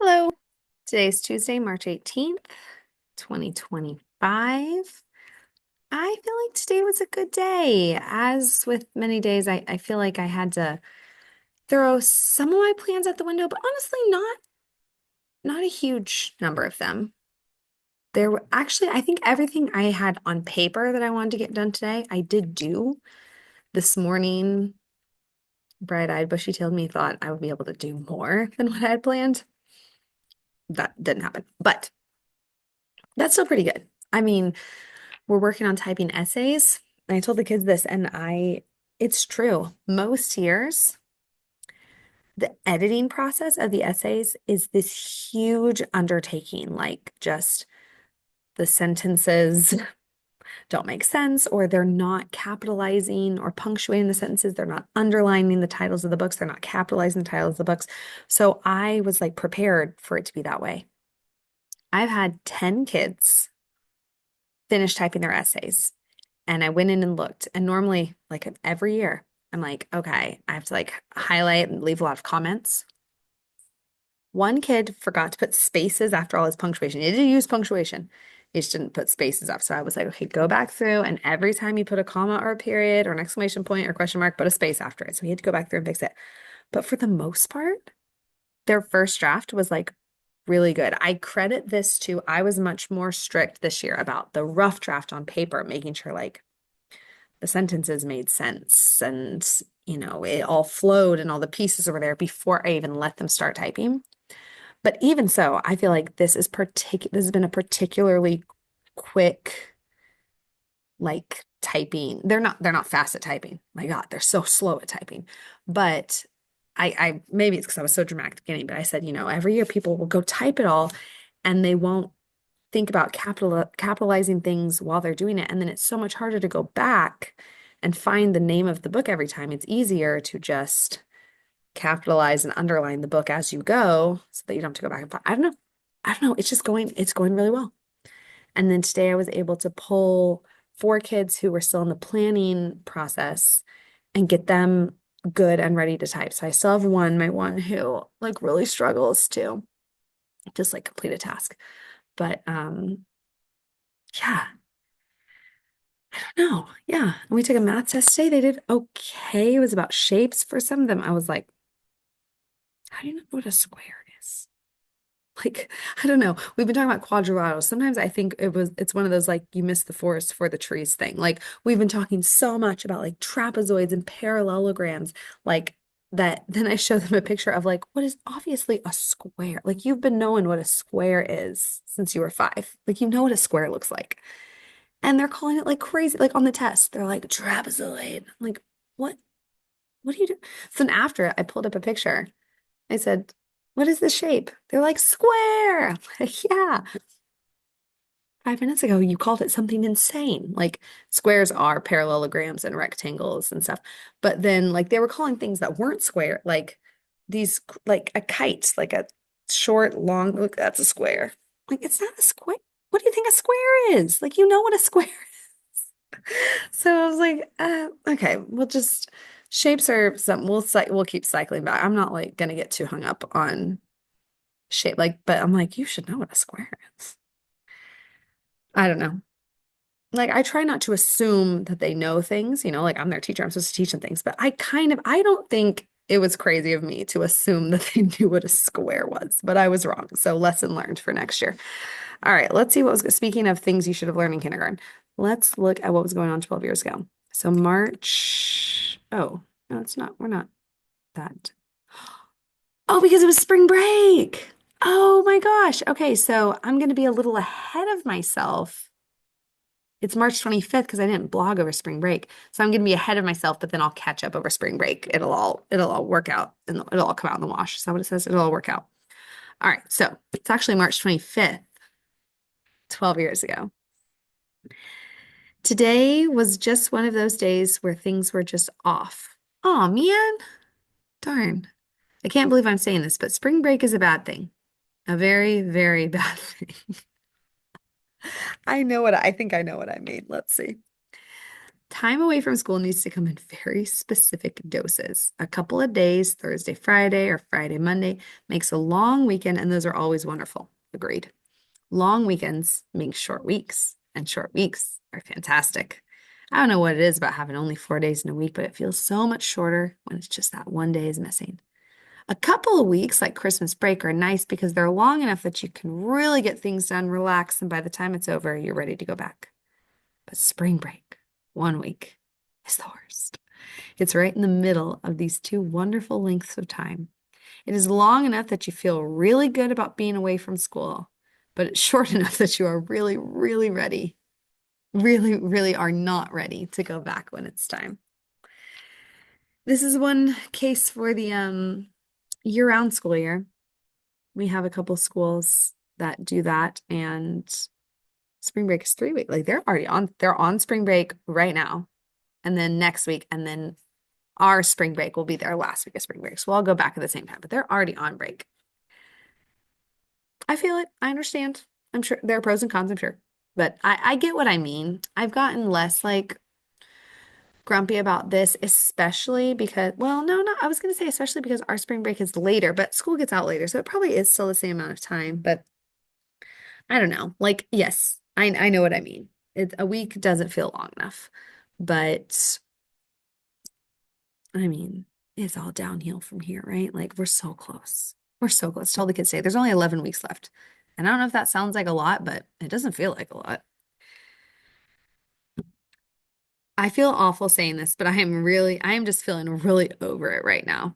Hello. Today's Tuesday, March 18th, 2025. I feel like today was a good day. As with many days, I feel like I had to throw some of my plans out the window, but honestly, not a huge number of them. There were actually, I think everything I had on paper that I wanted to get done today, I did do. This morning, bright-eyed, bushy-tailed me thought I would be able to do more than what I had planned. That didn't happen, but that's still pretty good. I mean, we're working on typing essays. And I told the kids this, and it's true. Most years, the editing process of the essays is this huge undertaking, like just the sentences don't make sense, or they're not capitalizing or punctuating the sentences. They're not underlining the titles of the books. They're not capitalizing the titles of the books. So I was like prepared for it to be that way. I've had 10 kids finish typing their essays. And I went in and looked. And normally, like every year, I'm like, okay, I have to like highlight and leave a lot of comments. One kid forgot to put spaces after all his punctuation. He didn't use punctuation. He just didn't put spaces up. So I was like, okay, go back through. And every time you put a comma or a period or an exclamation point or question mark, put a space after it. So he had to go back through and fix it. But for the most part, their first draft was like really good. I credit this to, I was much more strict this year about the rough draft on paper, making sure like the sentences made sense and, it all flowed and all the pieces were there before I even let them start typing. But even so, I feel like this has been a particularly quick like typing. They're not fast at typing. My God, they're so slow at typing. But I maybe it's because I was so dramatic at the beginning, but I said, every year people will go type it all and they won't think about capitalizing things while they're doing it. And then it's so much harder to go back and find the name of the book every time. It's easier to just capitalize and underline the book as you go so that you don't have to go back and find. I don't know. I don't know. It's going really well. And then today I was able to pull 4 kids who were still in the planning process and get them good and ready to type. So I still have my one who like really struggles to just like complete a task. But yeah, I don't know. Yeah. And we took a math test today. They did okay. It was about shapes for some of them. I was like, how do you know what a square is? Like, I don't know. We've been talking about quadrilaterals. Sometimes I think it's one of those like you miss the forest for the trees thing. Like we've been talking so much about like trapezoids and parallelograms, like that. Then I show them a picture of like what is obviously a square. Like you've been knowing what a square is since you were 5. Like you know what a square looks like. And they're calling it like crazy. Like on the test, they're like trapezoid. I'm like, what? What do you do? So then after I pulled up a picture. I said, what is the shape? They're like, square. I'm like, yeah. 5 minutes ago, you called it something insane. Like squares are parallelograms and rectangles and stuff. But then like they were calling things that weren't square, like these like a kite, like a short, long, look, that's a square. Like it's not a square. What do you think a square is? Like you know what a square is. So I was like, okay, we'll just shapes are something we'll keep cycling back. I'm not like gonna get too hung up on shape, like, but I'm like, you should know what a square is. I don't know. Like I try not to assume that they know things, like I'm their teacher, I'm supposed to teach them things, but I don't think it was crazy of me to assume that they knew what a square was, but I was wrong. So lesson learned for next year. All right, let's see speaking of things you should have learned in kindergarten. Let's look at what was going on 12 years ago. So March, oh, no, we're not that. Oh, because it was spring break. Oh my gosh. Okay, so I'm going to be a little ahead of myself. It's March 25th because I didn't blog over spring break. So I'm going to be ahead of myself, but then I'll catch up over spring break. It'll all work out and it'll all come out in the wash. Is that what it says? It'll all work out. All right. So it's actually March 25th, 12 years ago. Today was just one of those days where things were just off. Oh man, darn. I can't believe I'm saying this, but spring break is a bad thing. A very, very bad thing. I think I know what I mean. Let's see. Time away from school needs to come in very specific doses. A couple of days, Thursday, Friday, or Friday, Monday, makes a long weekend, and those are always wonderful. Agreed. Long weekends make short weeks, and short weeks are fantastic. I don't know what it is about having only 4 days in a week, but it feels so much shorter when it's just that one day is missing. A couple of weeks, like Christmas break, are nice because they're long enough that you can really get things done, relax, and by the time it's over, you're ready to go back. But spring break, 1 week, is the worst. It's right in the middle of these two wonderful lengths of time. It is long enough that you feel really good about being away from school, but it's short enough that you are really, really ready, really, really are not ready to go back when it's time. This is one case for the year-round school year. We have a couple schools that do that, and spring break is 3 weeks. Like they're on spring break right now. And then next week, and then our spring break will be their last week of spring break. So I'll go back at the same time, but they're already on break. I feel it. I understand. I'm sure there are pros and cons, I'm sure. But I get what I mean. I've gotten less like grumpy about this, especially because, well, no, I was going to say especially because our spring break is later, but school gets out later. So it probably is still the same amount of time. But I don't know. Like, yes, I know what I mean. A week doesn't feel long enough. But I mean, it's all downhill from here, right? Like we're so close. We're so close. Tell the kids today, there's only 11 weeks left. And I don't know if that sounds like a lot, but it doesn't feel like a lot. I feel awful saying this, but I am just feeling really over it right now.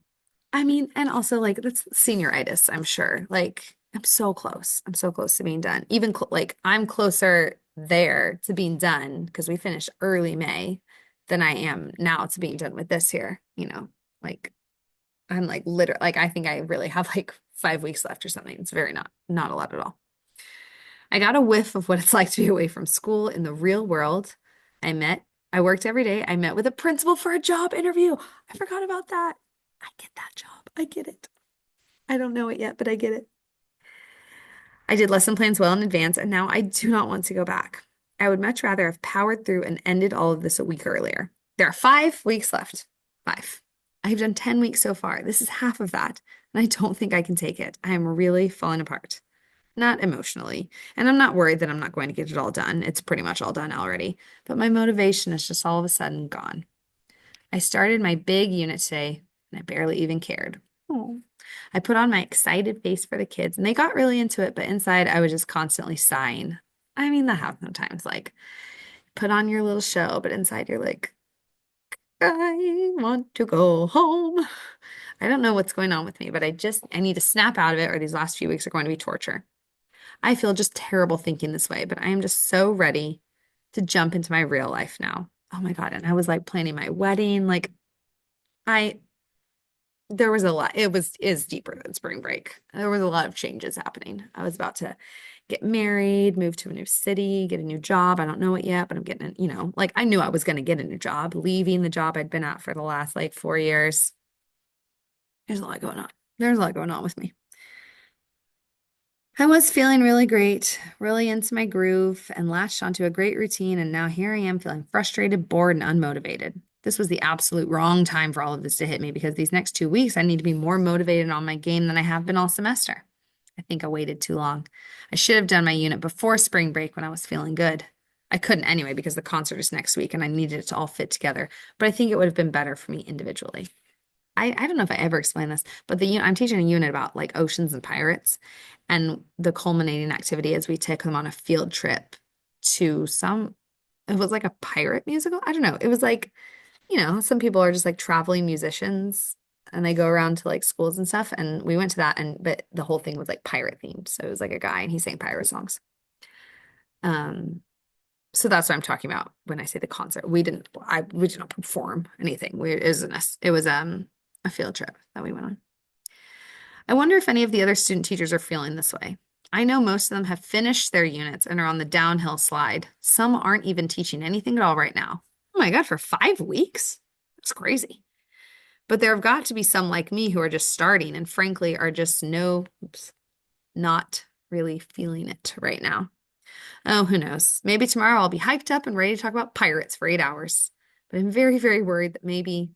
I mean, and also like that's senioritis, I'm sure. Like I'm so close. I'm so close to being done. Even cl like I'm closer there to being done because we finished early May than I am now to being done with this here. Like I'm like literally like I think I really have like 5 weeks left or something. It's very not a lot at all. I got a whiff of what it's like to be away from school in the real world. I worked every day. I met with a principal for a job interview. I forgot about that. I get that job. I get it. I don't know it yet, but I get it. I did lesson plans well in advance, and now I do not want to go back. I would much rather have powered through and ended all of this a week earlier. There are 5 weeks left. 5. I've done 10 weeks so far. This is half of that, and I don't think I can take it. I am really falling apart. Not emotionally. And I'm not worried that I'm not going to get it all done. It's pretty much all done already. But my motivation is just all of a sudden gone. I started my big unit today, and I barely even cared. Oh. I put on my excited face for the kids, and they got really into it, but inside I was just constantly sighing. I mean, that happens sometimes. Like, put on your little show, but inside you're like, I want to go home. I don't know what's going on with me, but I need to snap out of it, or these last few weeks are going to be torture. I feel just terrible thinking this way, but I am just so ready to jump into my real life now. Oh my God. And I was like planning my wedding. Like I there was a lot. Is deeper than spring break. There was a lot of changes happening. I was about to get married, move to a new city, get a new job. I don't know it yet, but I'm getting like I knew I was going to get a new job, leaving the job I'd been at for the last like 4 years. There's a lot going on. There's a lot going on with me. I was feeling really great, really into my groove, and latched onto a great routine. And now here I am feeling frustrated, bored, and unmotivated. This was the absolute wrong time for all of this to hit me because these next 2 weeks I need to be more motivated on my game than I have been all semester. I think I waited too long. I should have done my unit before spring break when I was feeling good. I couldn't anyway because the concert is next week and I needed it to all fit together, but I think it would have been better for me individually. I don't know if I ever explained this, but I'm teaching a unit about like oceans and pirates, and the culminating activity is we take them on a field trip to it was like a pirate musical. I don't know. It was like, some people are just like traveling musicians and they go around to like schools and stuff. And we went to that, and but the whole thing was like pirate themed. So it was like a guy and he sang pirate songs. Um, so that's what I'm talking about when I say the concert. We did not perform anything. It was a field trip that we went on. I wonder if any of the other student teachers are feeling this way. I know most of them have finished their units and are on the downhill slide. Some aren't even teaching anything at all right now. Oh my God, for 5 weeks? That's crazy. But there have got to be some like me who are just starting and frankly are just not really feeling it right now. Oh, who knows? Maybe tomorrow I'll be hyped up and ready to talk about pirates for 8 hours. But I'm very, very worried that maybe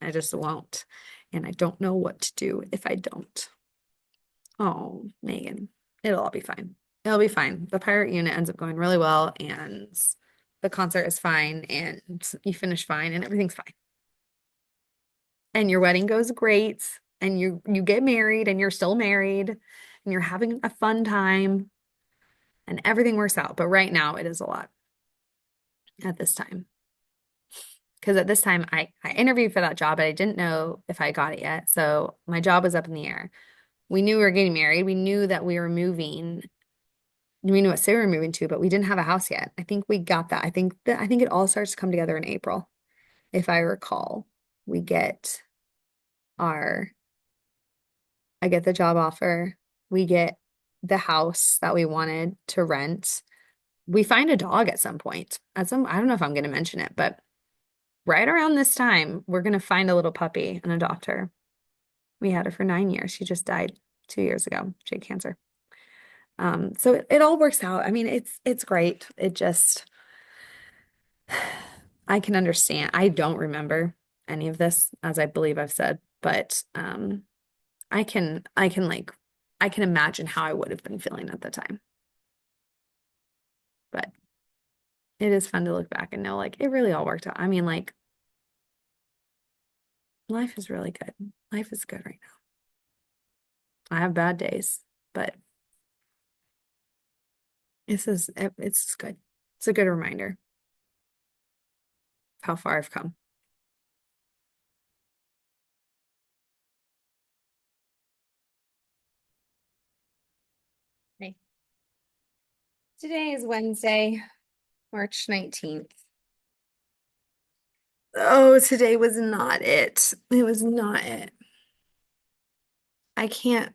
I just won't. And I don't know what to do if I don't. Oh, Megan, it'll all be fine. It'll be fine. The pirate unit ends up going really well, and the concert is fine, and you finish fine, and everything's fine. And your wedding goes great, and you get married, and you're still married, and you're having a fun time, and everything works out. But right now, it is a lot at this time. Because at this time, I interviewed for that job, but I didn't know if I got it yet. So my job was up in the air. We knew we were getting married. We knew that we were moving. We knew what city we were moving to, but we didn't have a house yet. I think we got that. I think it all starts to come together in April. If I recall, we get our I get the job offer. We get the house that we wanted to rent. We find a dog at some point. I don't know if I'm going to mention it, but right around this time, we're going to find a little puppy and adopt her. We had her for 9 years. She just died 2 years ago. She had cancer. So it all works out. I mean, it's great. It just I can understand. I don't remember any of this, as I believe I've said, but I can imagine how I would have been feeling at the time. But it is fun to look back and know like it really all worked out. I mean, like life is really good. Life is good right now. I have bad days, but it's good. It's a good reminder of how far I've come. Okay. Today is Wednesday, March 19th. Oh, today was not it. It was not it. I can't,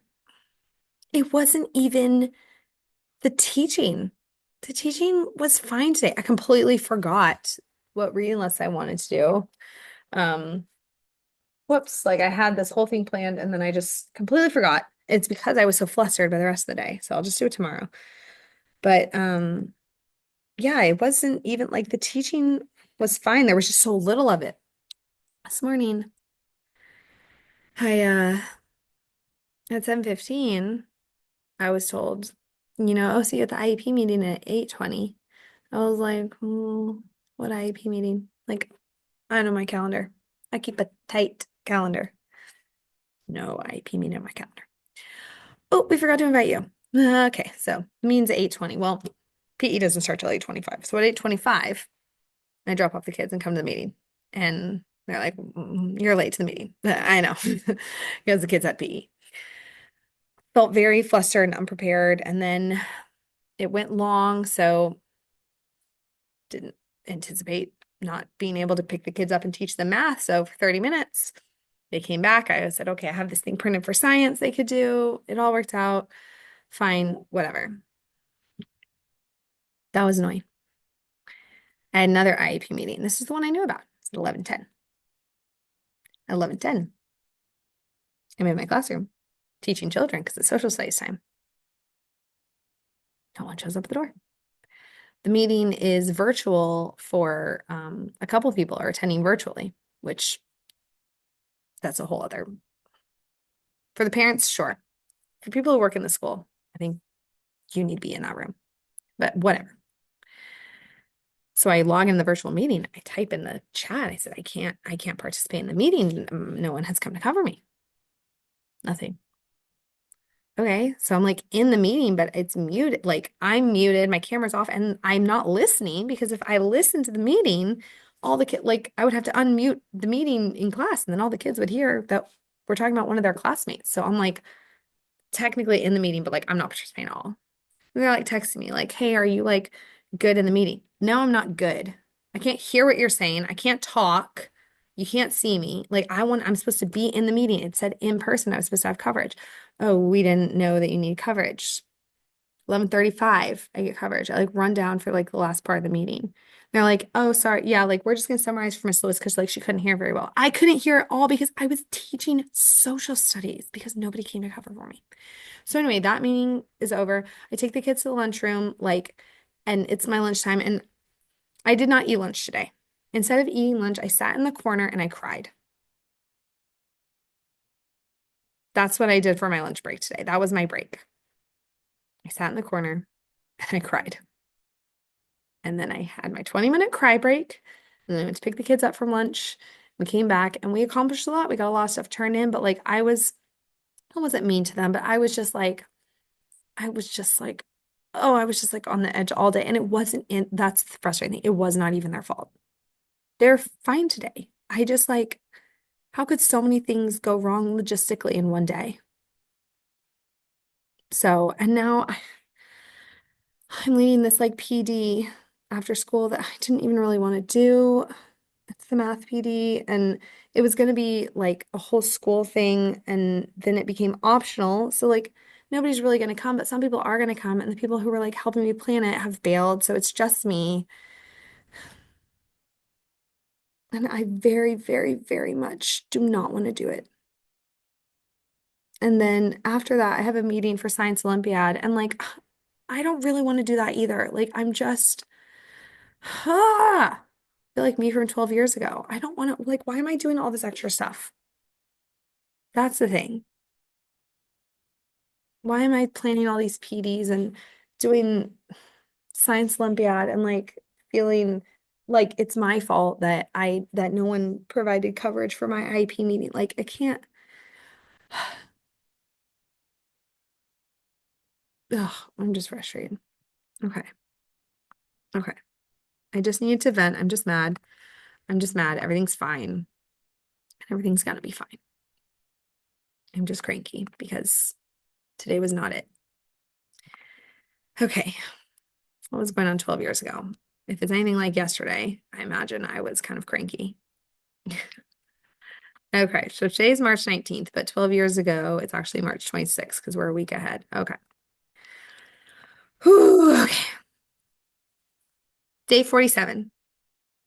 it wasn't even the teaching. The teaching was fine today. I completely forgot what reading list I wanted to do. Um, Whoops, like I had this whole thing planned and then I just completely forgot. It's because I was so flustered by the rest of the day. So I'll just do it tomorrow. But yeah, it wasn't even like the teaching was fine. There was just so little of it. This morning, I at 7:15, I was told, oh, see you at the IEP meeting at 8:20. I was like, what IEP meeting? Like, I know my calendar. I keep a tight calendar. No IEP meeting on my calendar. Oh, we forgot to invite you. Okay, so means 8:20. Well, PE doesn't start till 8:25. So at 8:25, I drop off the kids and come to the meeting. And they're like, you're late to the meeting. I know. Because the kids had PE. Felt very flustered and unprepared. And then it went long, so didn't anticipate not being able to pick the kids up and teach them math. So for 30 minutes, they came back. I said, okay, I have this thing printed for science they could do. It all worked out. Fine, whatever. That was annoying. I had another IEP meeting. This is the one I knew about. It's at 11:10. At 11:10, I'm in my classroom. teaching children because it's social studies time. No one shows up at the door. The meeting is virtual for a couple of people are attending virtually, which that's a whole other. For the parents, sure. For people who work in the school, I think you need to be in that room, but whatever. So I log in the virtual meeting. I type in the chat. I said, I can't participate in the meeting. No one has come to cover me. Nothing. Okay. So I'm like in the meeting, but it's muted. Like I'm muted, my camera's off, and I'm not listening because if I listen to the meeting, all the kids, like I would have to unmute the meeting in class, and then all the kids would hear that we're talking about one of their classmates. So I'm like technically in the meeting, but like I'm not participating at all. And they're like texting me, like, hey, are you like good in the meeting? No, I'm not good. I can't hear what you're saying. I can't talk. You can't see me. Like I'm supposed to be in the meeting. It said in person I was supposed to have coverage. Oh, we didn't know that you need coverage. 11:35, I get coverage. I like run down for like the last part of the meeting. They're like, oh, sorry. Yeah, like we're just gonna summarize for Miss Lewis because like she couldn't hear very well. I couldn't hear it all because I was teaching social studies because nobody came to cover for me. So anyway, that meeting is over. I take the kids to the lunchroom, like, and it's my lunchtime, and I did not eat lunch today. Instead of eating lunch, I sat in the corner and I cried. That's what I did for my lunch break today. That was my break. I sat in the corner and I cried. And then I had my 20-minute cry break. And then I went to pick the kids up from lunch. We came back and we accomplished a lot. We got a lot of stuff turned in, but like I wasn't mean to them, but I was just like, oh, I was just like on the edge all day. And it wasn't that's the frustrating thing. It was not even their fault. They're fine today. I just like, how could so many things go wrong logistically in one day? So, and now I'm leading this like PD after school that I didn't even really want to do. It's the math PD, and it was going to be like a whole school thing, and then it became optional. So, like, nobody's really going to come, but some people are going to come, and the people who were like helping me plan it have bailed. So, it's just me. And I very, very, very much do not want to do it. And then after that, I have a meeting for Science Olympiad, and like, I don't really want to do that either. Like, I'm just, I feel like me from 12 years ago. I don't want to, like, why am I doing all this extra stuff? That's the thing. Why am I planning all these PDs and doing Science Olympiad and like feeling like it's my fault that that no one provided coverage for my IEP meeting? Like, I can't. Ugh, I'm just frustrated. Okay. Okay. I just need to vent. I'm just mad. I'm just mad. Everything's fine. Everything's gonna be fine. I'm just cranky because today was not it. Okay. What was going on 12 years ago? If it's anything like yesterday, I imagine I was kind of cranky. Okay, so today's March 19th, but 12 years ago, it's actually March 26th because we're a week ahead. Okay. Whew, okay. Day 47,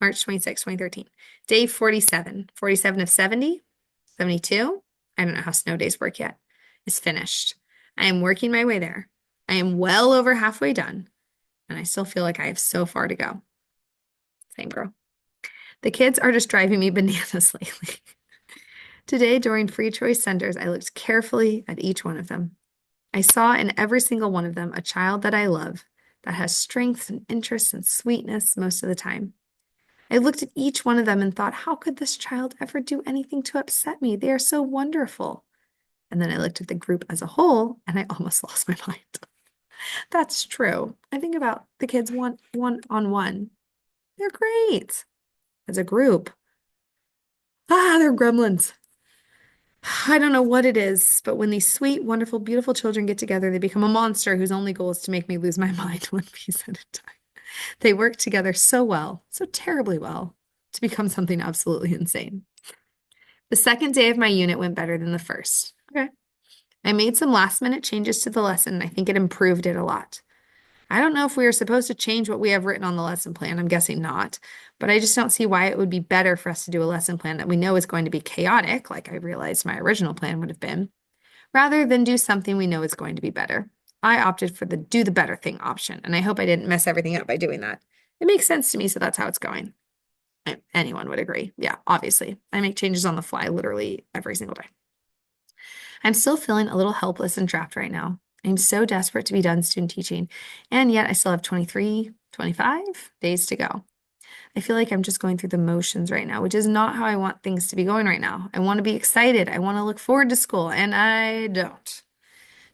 March 26th, 2013. Day 47, 47 of 70, 72. I don't know how snow days work yet. Is finished. I am working my way there. I am well over halfway done, and I still feel like I have so far to go. Same girl. The kids are just driving me bananas lately. Today, during free choice centers, I looked carefully at each one of them. I saw in every single one of them a child that I love, that has strengths and interests and sweetness most of the time. I looked at each one of them and thought, how could this child ever do anything to upset me? They are so wonderful. And then I looked at the group as a whole and I almost lost my mind. That's true. I think about the kids one on one. They're great. As a group, they're gremlins. I don't know what it is, but when these sweet, wonderful, beautiful children get together, they become a monster whose only goal is to make me lose my mind one piece at a time. They work together so well, so terribly well, to become something absolutely insane. The second day of my unit went better than the first. Okay. I made some last minute changes to the lesson, and I think it improved it a lot. I don't know if we are supposed to change what we have written on the lesson plan. I'm guessing not, but I just don't see why it would be better for us to do a lesson plan that we know is going to be chaotic, like I realized my original plan would have been, rather than do something we know is going to be better. I opted for the do the better thing option, and I hope I didn't mess everything up by doing that. It makes sense to me, so that's how it's going. Anyone would agree. Yeah, obviously. I make changes on the fly literally every single day. I'm still feeling a little helpless and trapped right now. I'm so desperate to be done student teaching, and yet I still have 23, 25 days to go. I feel like I'm just going through the motions right now, which is not how I want things to be going right now. I want to be excited. I want to look forward to school, and I don't.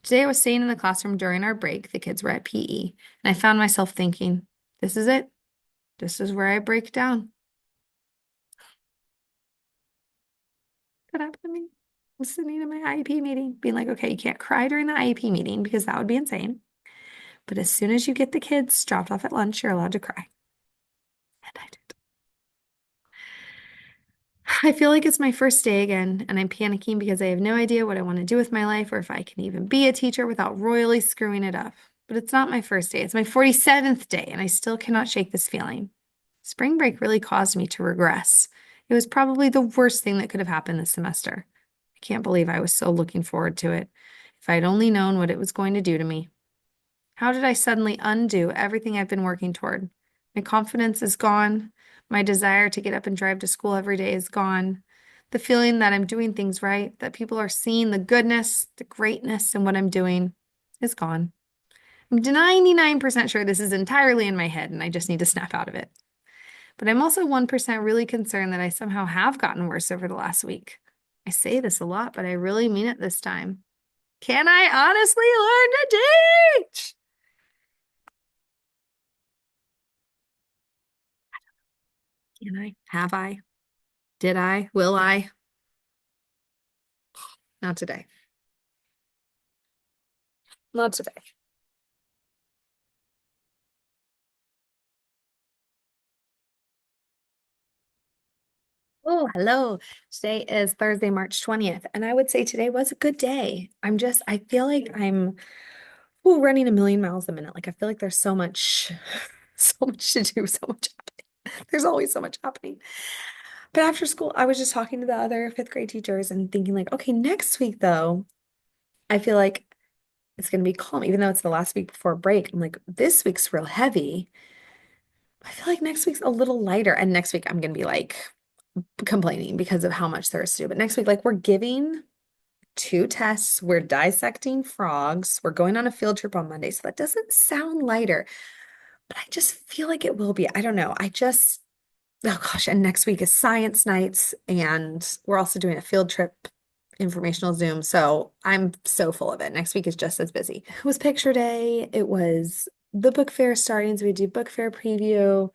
Today I was sitting in the classroom during our break. The kids were at PE, and I found myself thinking, this is it. This is where I break down. That happened to me. I'm sitting in my IEP meeting, being like, okay, you can't cry during the IEP meeting because that would be insane. But as soon as you get the kids dropped off at lunch, you're allowed to cry. And I did. I feel like it's my first day again, and I'm panicking because I have no idea what I want to do with my life or if I can even be a teacher without royally screwing it up. But it's not my first day, it's my 47th day, and I still cannot shake this feeling. Spring break really caused me to regress. It was probably the worst thing that could have happened this semester. I can't believe I was so looking forward to it. If I had only known what it was going to do to me. How did I suddenly undo everything I've been working toward? My confidence is gone. My desire to get up and drive to school every day is gone. The feeling that I'm doing things right, that people are seeing the goodness, the greatness in what I'm doing is gone. I'm 99% sure this is entirely in my head and I just need to snap out of it. But I'm also 1% really concerned that I somehow have gotten worse over the last week. I say this a lot, but I really mean it this time. Can I honestly learn to teach? Can I? Have I? Did I? Will I? Not today. Not today. Oh, hello. Today is Thursday, March 20th, and I would say today was a good day. I feel like I'm running a million miles a minute. Like I feel like there's so much, so much to do, so much happening. There's always so much happening. But after school, I was just talking to the other fifth grade teachers and thinking like, okay, next week though, I feel like it's going to be calm, even though it's the last week before break. I'm like, this week's real heavy. I feel like next week's a little lighter. And next week I'm going to be like complaining because of how much there is to do. But next week, like we're giving two tests, we're dissecting frogs, we're going on a field trip on Monday. So that doesn't sound lighter, but I just feel like it will be. I don't know. Oh gosh. And next week is science nights, and we're also doing a field trip informational Zoom. So I'm so full of it. Next week is just as busy. It was picture day. It was the book fair starting. So we do book fair preview.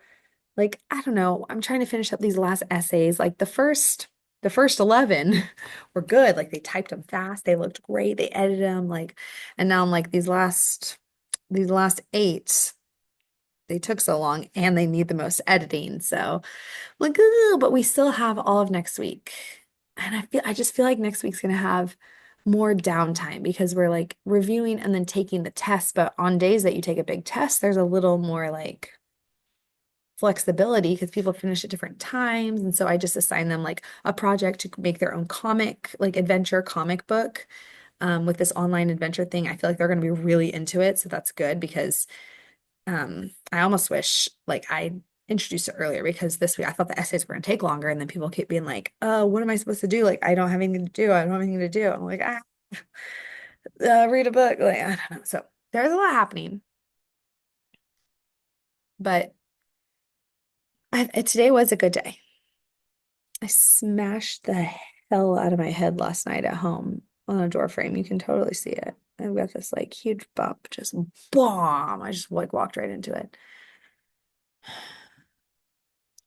Like, I don't know. I'm trying to finish up these last essays. Like the first 11 were good. Like they typed them fast. They looked great. They edited them like, and now I'm like these last eight, they took so long and they need the most editing. So like, ugh, but we still have all of next week. And I just feel like next week's gonna have more downtime because we're like reviewing and then taking the test. But on days that you take a big test, there's a little more like flexibility because people finish at different times. And so I just assign them like a project to make their own comic, like adventure comic book. With this online adventure thing, I feel like they're going to be really into it. So that's good because I almost wish like I introduced it earlier because this week I thought the essays were going to take longer. And then people keep being like, oh, what am I supposed to do? Like, I don't have anything to do. I don't have anything to do. I'm like, read a book. Like, I don't know. So there's a lot happening. But today was a good day. I smashed the hell out of my head last night at home on a door frame. You can totally see it. I've got this like huge bump, just bomb. I just like walked right into it.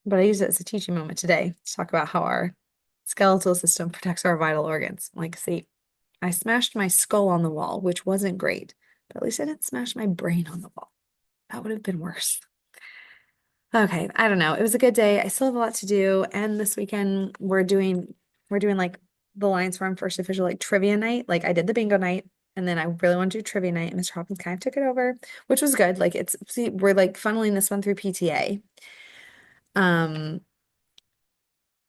But I use it as a teaching moment today to talk about how our skeletal system protects our vital organs. Like, see, I smashed my skull on the wall, which wasn't great, but at least I didn't smash my brain on the wall. That would have been worse. Okay, I don't know. It was a good day. I still have a lot to do, and this weekend we're doing like the Lions Farm first official like trivia night. Like I did the bingo night, and then I really want to do trivia night, and Mr. Hopkins kind of took it over, which was good. Like we're like funneling this one through PTA. Um,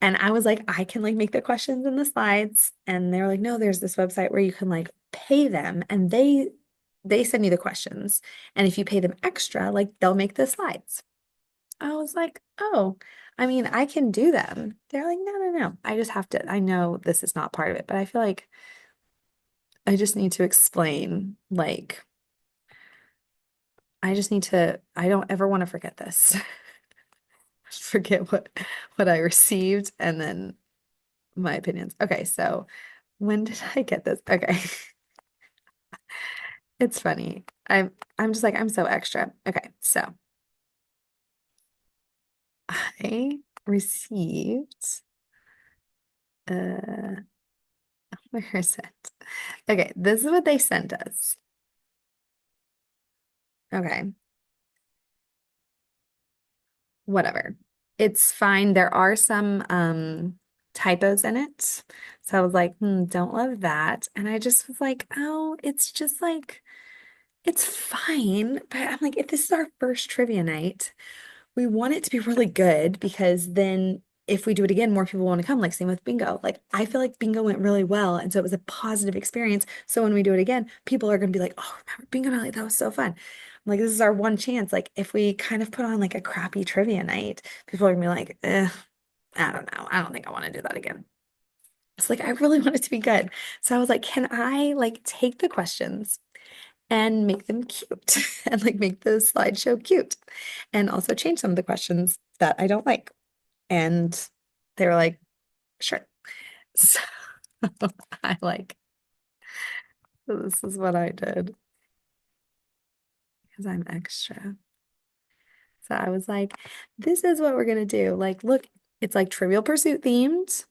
And I was like, I can like make the questions in the slides. And they're like, no, there's this website where you can like pay them and they send you the questions. And if you pay them extra, like they'll make the slides. I was like, oh, I mean, I can do them. They're like, no, no, no. I just have to, I know this is not part of it, but I feel like I just need to explain, like, I just need to, I don't ever want to forget this. Forget what I received and then my opinions. Okay, so when did I get this? Okay. It's funny. I'm just like, I'm so extra. Okay, so I received uh where is it? Okay, this is what they sent us. Okay, whatever. It's fine. There are some typos in it. So I was like, don't love that. And I just was like, oh, it's just like it's fine. But I'm like, if this is our first trivia night, we want it to be really good because then if we do it again, more people want to come. Like same with bingo. Like I feel like bingo went really well. And so it was a positive experience. So when we do it again, people are going to be like, oh, remember bingo night? Like, that was so fun. I'm like, this is our one chance. Like if we kind of put on like a crappy trivia night, people are gonna be like, I don't know. I don't think I want to do that again. It's like, I really want it to be good. So I was like, can I like take the questions and make them cute and like make the slideshow cute and also change some of the questions that I don't like. And they were like, sure. So I like, so this is what I did because I'm extra. So I was like, this is what we're gonna do. Like, look, it's like Trivial Pursuit themed,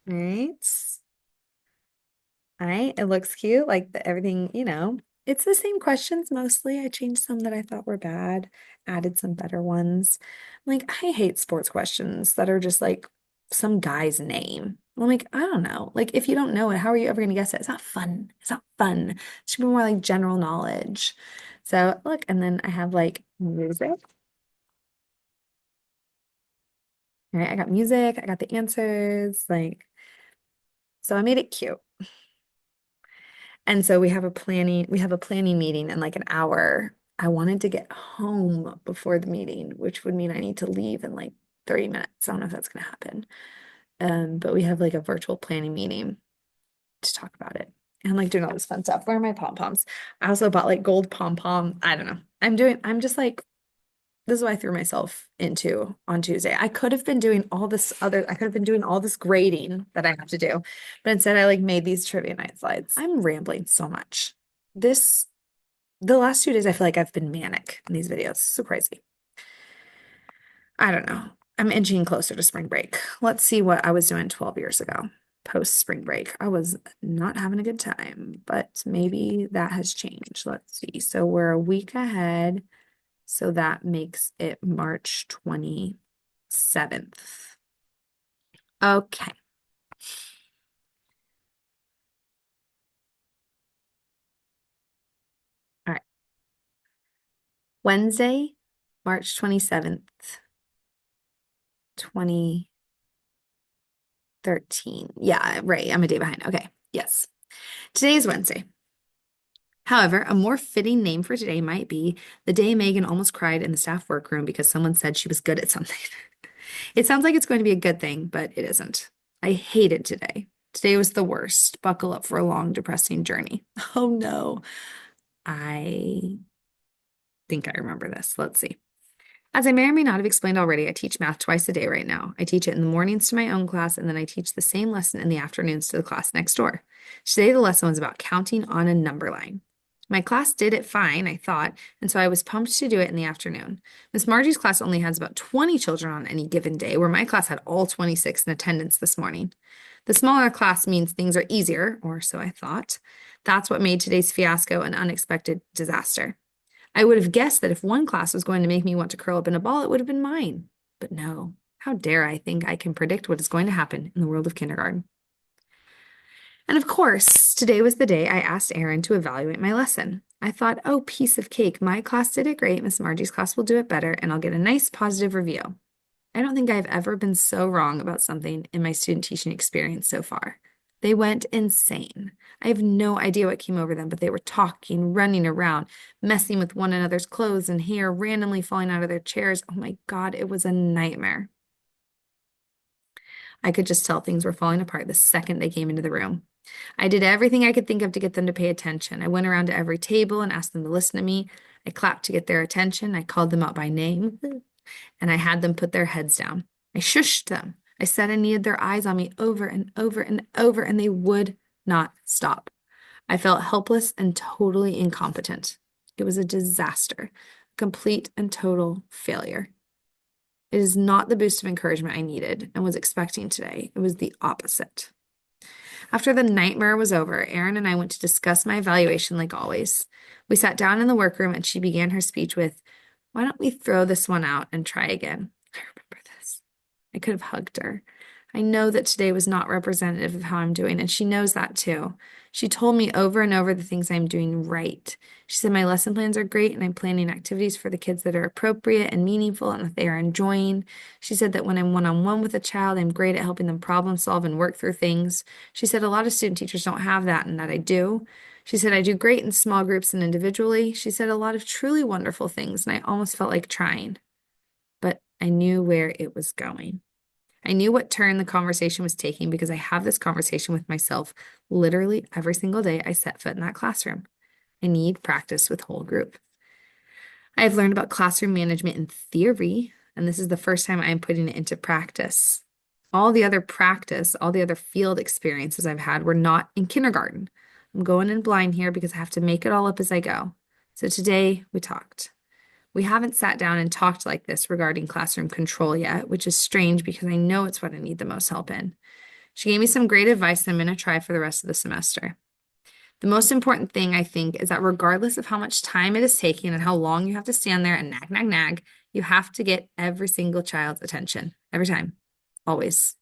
right? All right, it looks cute, like everything, it's the same questions mostly. I changed some that I thought were bad, added some better ones. Like, I hate sports questions that are just like some guy's name. I'm like, I don't know. Like, if you don't know it, how are you ever going to guess it? It's not fun. It's not fun. It should be more like general knowledge. So, look, and then I have like music. Right, I got music, I got the answers, like, so I made it cute. And so we have a planning meeting in like an hour. I wanted to get home before the meeting, which would mean I need to leave in like 30 minutes. I don't know if that's gonna happen. But we have like a virtual planning meeting to talk about it. And like doing all this fun stuff. Where are my pom-poms? I also bought like gold pom-pom. I don't know. I'm just like, this is what I threw myself into on Tuesday. I could have been doing all this grading that I have to do, but instead I like made these trivia night slides. I'm rambling so much. This, the last 2 days, I feel like I've been manic in these videos. So crazy. I don't know. I'm inching closer to spring break. Let's see what I was doing 12 years ago. Post spring break, I was not having a good time, but maybe that has changed. Let's see. So we're a week ahead. So that makes it March 27th. Okay. All right. Wednesday, March 27th, 2013. Yeah, right. I'm a day behind. Okay. Yes. Today is Wednesday. However, a more fitting name for today might be the day Megan almost cried in the staff workroom because someone said she was good at something. It sounds like it's going to be a good thing, but it isn't. I hated today. Today was the worst. Buckle up for a long, depressing journey. Oh no. I think I remember this. Let's see. As I may or may not have explained already, I teach math twice a day right now. I teach it in the mornings to my own class, and then I teach the same lesson in the afternoons to the class next door. Today, the lesson was about counting on a number line. My class did it fine, I thought, and so I was pumped to do it in the afternoon. Miss Margie's class only has about 20 children on any given day, where my class had all 26 in attendance this morning. The smaller class means things are easier, or so I thought. That's what made today's fiasco an unexpected disaster. I would have guessed that if one class was going to make me want to curl up in a ball, it would have been mine. But no, how dare I think I can predict what is going to happen in the world of kindergarten? And of course, today was the day I asked Erin to evaluate my lesson. I thought, oh, piece of cake, my class did it great, Miss Margie's class will do it better, and I'll get a nice positive review. I don't think I've ever been so wrong about something in my student teaching experience so far. They went insane. I have no idea what came over them, but they were talking, running around, messing with one another's clothes and hair, randomly falling out of their chairs. Oh my God, it was a nightmare. I could just tell things were falling apart the second they came into the room. I did everything I could think of to get them to pay attention. I went around to every table and asked them to listen to me. I clapped to get their attention. I called them out by name, and I had them put their heads down. I shushed them. I said I needed their eyes on me over and over and over, and they would not stop. I felt helpless and totally incompetent. It was a disaster, a complete and total failure. It is not the boost of encouragement I needed and was expecting today. It was the opposite. After the nightmare was over, Erin and I went to discuss my evaluation like always. We sat down in the workroom and she began her speech with, "Why don't we throw this one out and try again?" I remember this. I could have hugged her. I know that today was not representative of how I'm doing, and she knows that too. She told me over and over the things I'm doing right. She said my lesson plans are great and I'm planning activities for the kids that are appropriate and meaningful and that they are enjoying. She said that when I'm one-on-one with a child, I'm great at helping them problem solve and work through things. She said a lot of student teachers don't have that and that I do. She said I do great in small groups and individually. She said a lot of truly wonderful things, and I almost felt like trying, but I knew where it was going. I knew what turn the conversation was taking because I have this conversation with myself literally every single day I set foot in that classroom. I need practice with whole group. I have learned about classroom management in theory, and this is the first time I'm putting it into practice. All the other practice, all the other field experiences I've had were not in kindergarten. I'm going in blind here because I have to make it all up as I go. So today we talked. We haven't sat down and talked like this regarding classroom control yet, which is strange because I know it's what I need the most help in. She gave me some great advice that I'm going to try for the rest of the semester. The most important thing, I think, is that regardless of how much time it is taking and how long you have to stand there and nag, nag, nag, you have to get every single child's attention. Every time. Always.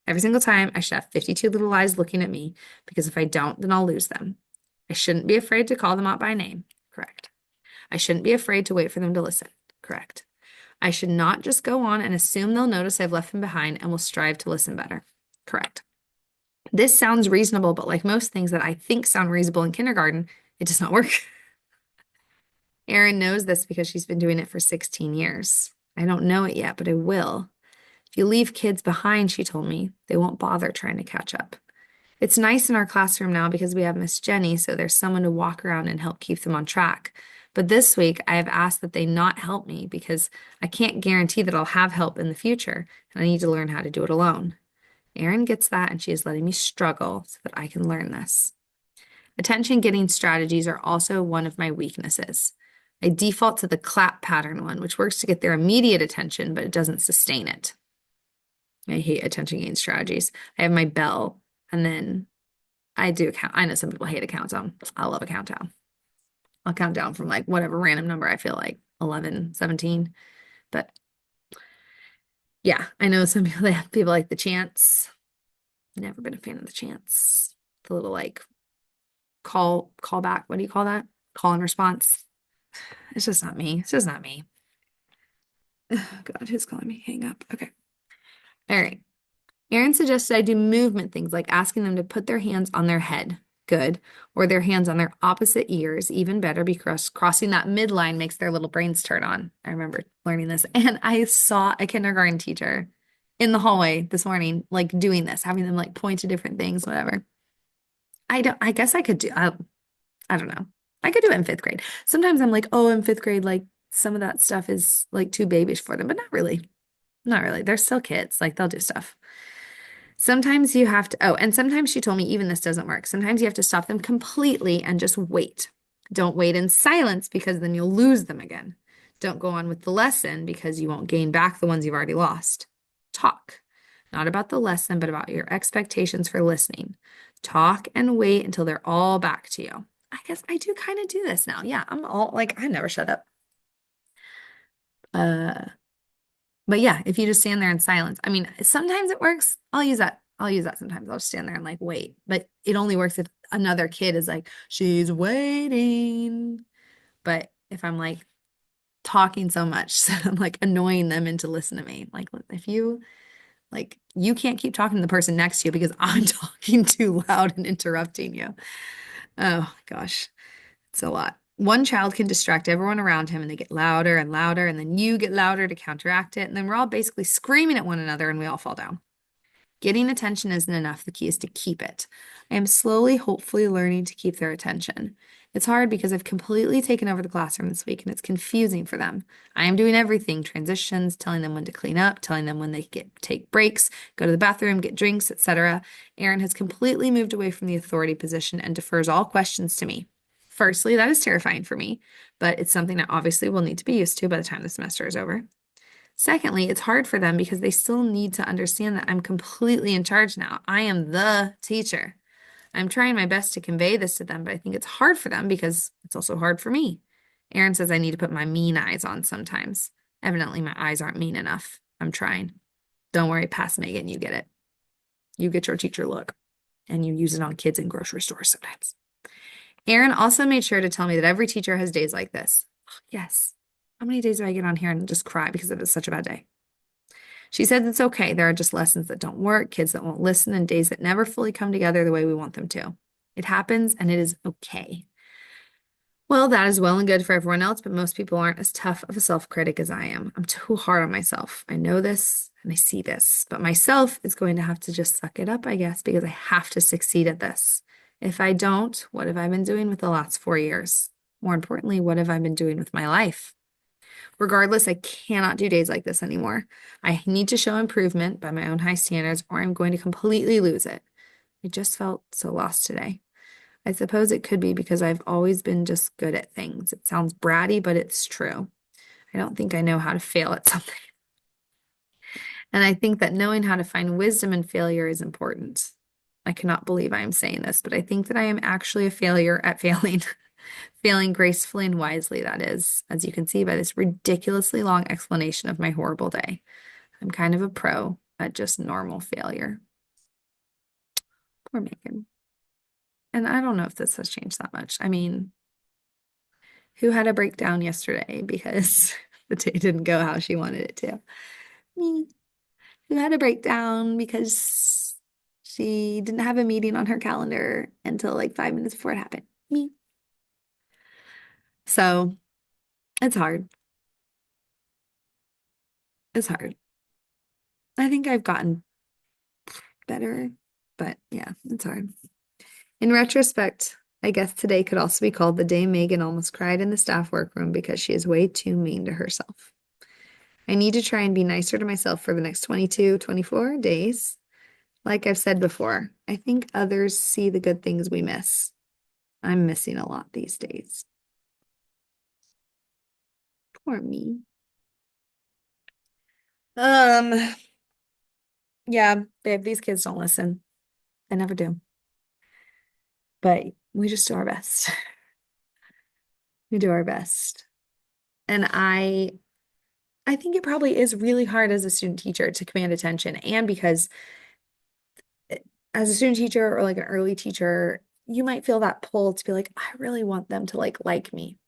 Every single time, I should have 52 little eyes looking at me because if I don't, then I'll lose them. I shouldn't be afraid to call them out by name. Correct. I shouldn't be afraid to wait for them to listen. Correct. I should not just go on and assume they'll notice I've left them behind and will strive to listen better. Correct. This sounds reasonable, but like most things that I think sound reasonable in kindergarten, it does not work. Erin knows this because she's been doing it for 16 years. I don't know it yet, but I will. If you leave kids behind, she told me, they won't bother trying to catch up. It's nice in our classroom now because we have Miss Jenny, so there's someone to walk around and help keep them on track. But this week, I have asked that they not help me because I can't guarantee that I'll have help in the future, and I need to learn how to do it alone. Erin gets that, and she is letting me struggle so that I can learn this. Attention-getting strategies are also one of my weaknesses. I default to the clap pattern one, which works to get their immediate attention, but it doesn't sustain it. I hate attention-getting strategies. I have my bell, and then I do count. I know some people hate a countdown. I love a countdown. I'll count down from like whatever random number I feel like, 11, 17. But yeah, I know some people like the chants. Never been a fan of the chants. The little like call back. What do you call that? Call and response. It's just not me. It's just not me. Oh, God, who's calling me? Hang up. Okay. All right. Erin suggested I do movement things like asking them to put their hands on their head. Good. Or their hands on their opposite ears. Even better because crossing that midline makes their little brains turn on. I remember learning this. And I saw a kindergarten teacher in the hallway this morning, like doing this, having them like point to different things, whatever. I guess I could do, I don't know. I could do it in fifth grade. Sometimes I'm like, oh, in fifth grade, like some of that stuff is like too babyish for them, but not really. Not really. They're still kids. Like they'll do stuff. Sometimes you have to, oh, and sometimes she told me even this doesn't work. Sometimes you have to stop them completely and just wait. Don't wait in silence because then you'll lose them again. Don't go on with the lesson because you won't gain back the ones you've already lost. Talk, not about the lesson, but about your expectations for listening. Talk and wait until they're all back to you. I guess I do kind of do this now. Yeah, I'm all like, I never shut up. Uh, But yeah, if you just stand there in silence, I mean, sometimes it works. I'll use that. I'll use that sometimes. I'll just stand there and like wait. But it only works if another kid is like, she's waiting. But if I'm like, talking so much. So I'm like annoying them into listening to me. Like if you like you can't keep talking to the person next to you because I'm talking too loud and interrupting you. Oh gosh, it's a lot. One child can distract everyone around him and they get louder and louder, and then you get louder to counteract it, and then we're all basically screaming at one another and we all fall down. Getting attention isn't enough. The key is to keep it. I am slowly, hopefully, learning to keep their attention. It's hard because I've completely taken over the classroom this week and it's confusing for them. I am doing everything, transitions, telling them when to clean up, telling them when they take breaks, go to the bathroom, get drinks, etc. Aaron has completely moved away from the authority position and defers all questions to me. Firstly, that is terrifying for me, but it's something I obviously will need to be used to by the time the semester is over. Secondly, it's hard for them because they still need to understand that I'm completely in charge now. I am the teacher. I'm trying my best to convey this to them, but I think it's hard for them because it's also hard for me. Aaron says I need to put my mean eyes on sometimes. Evidently, my eyes aren't mean enough. I'm trying. Don't worry, past Megan, you get it. You get your teacher look, and you use it on kids in grocery stores sometimes. Aaron also made sure to tell me that every teacher has days like this. Yes. How many days do I get on here and just cry because it was such a bad day? She said it's okay. There are just lessons that don't work, kids that won't listen, and days that never fully come together the way we want them to. It happens and it is okay. Well, that is well and good for everyone else, but most people aren't as tough of a self-critic as I am. I'm too hard on myself. I know this and I see this, but myself is going to have to just suck it up, I guess, because I have to succeed at this. If I don't, what have I been doing with the last 4 years? More importantly, what have I been doing with my life? Regardless, I cannot do days like this anymore. I need to show improvement by my own high standards, or I'm going to completely lose it. I just felt so lost today. I suppose it could be because I've always been just good at things. It sounds bratty, but it's true. I don't think I know how to fail at something. And I think that knowing how to find wisdom in failure is important. I cannot believe I am saying this, but I think that I am actually a failure at failing. Failing gracefully and wisely, that is, as you can see by this ridiculously long explanation of my horrible day. I'm kind of a pro at just normal failure. Poor Megan. And I don't know if this has changed that much. I mean, who had a breakdown yesterday because the day didn't go how she wanted it to? Me. Who had a breakdown because she didn't have a meeting on her calendar until like 5 minutes before it happened? Me. So it's hard. It's hard. I think I've gotten better, but yeah, it's hard. In retrospect, I guess today could also be called the day Megan almost cried in the staff workroom because she is way too mean to herself. I need to try and be nicer to myself for the next 22, 24 days. Like I've said before, I think others see the good things we miss. I'm missing a lot these days. Poor me. Um, yeah, babe, these kids don't listen. They never do. But we just do our best. We do our best. And I think it probably is really hard as a student teacher to command attention. And because as a student teacher or like an early teacher, you might feel that pull to be like, I really want them to like me.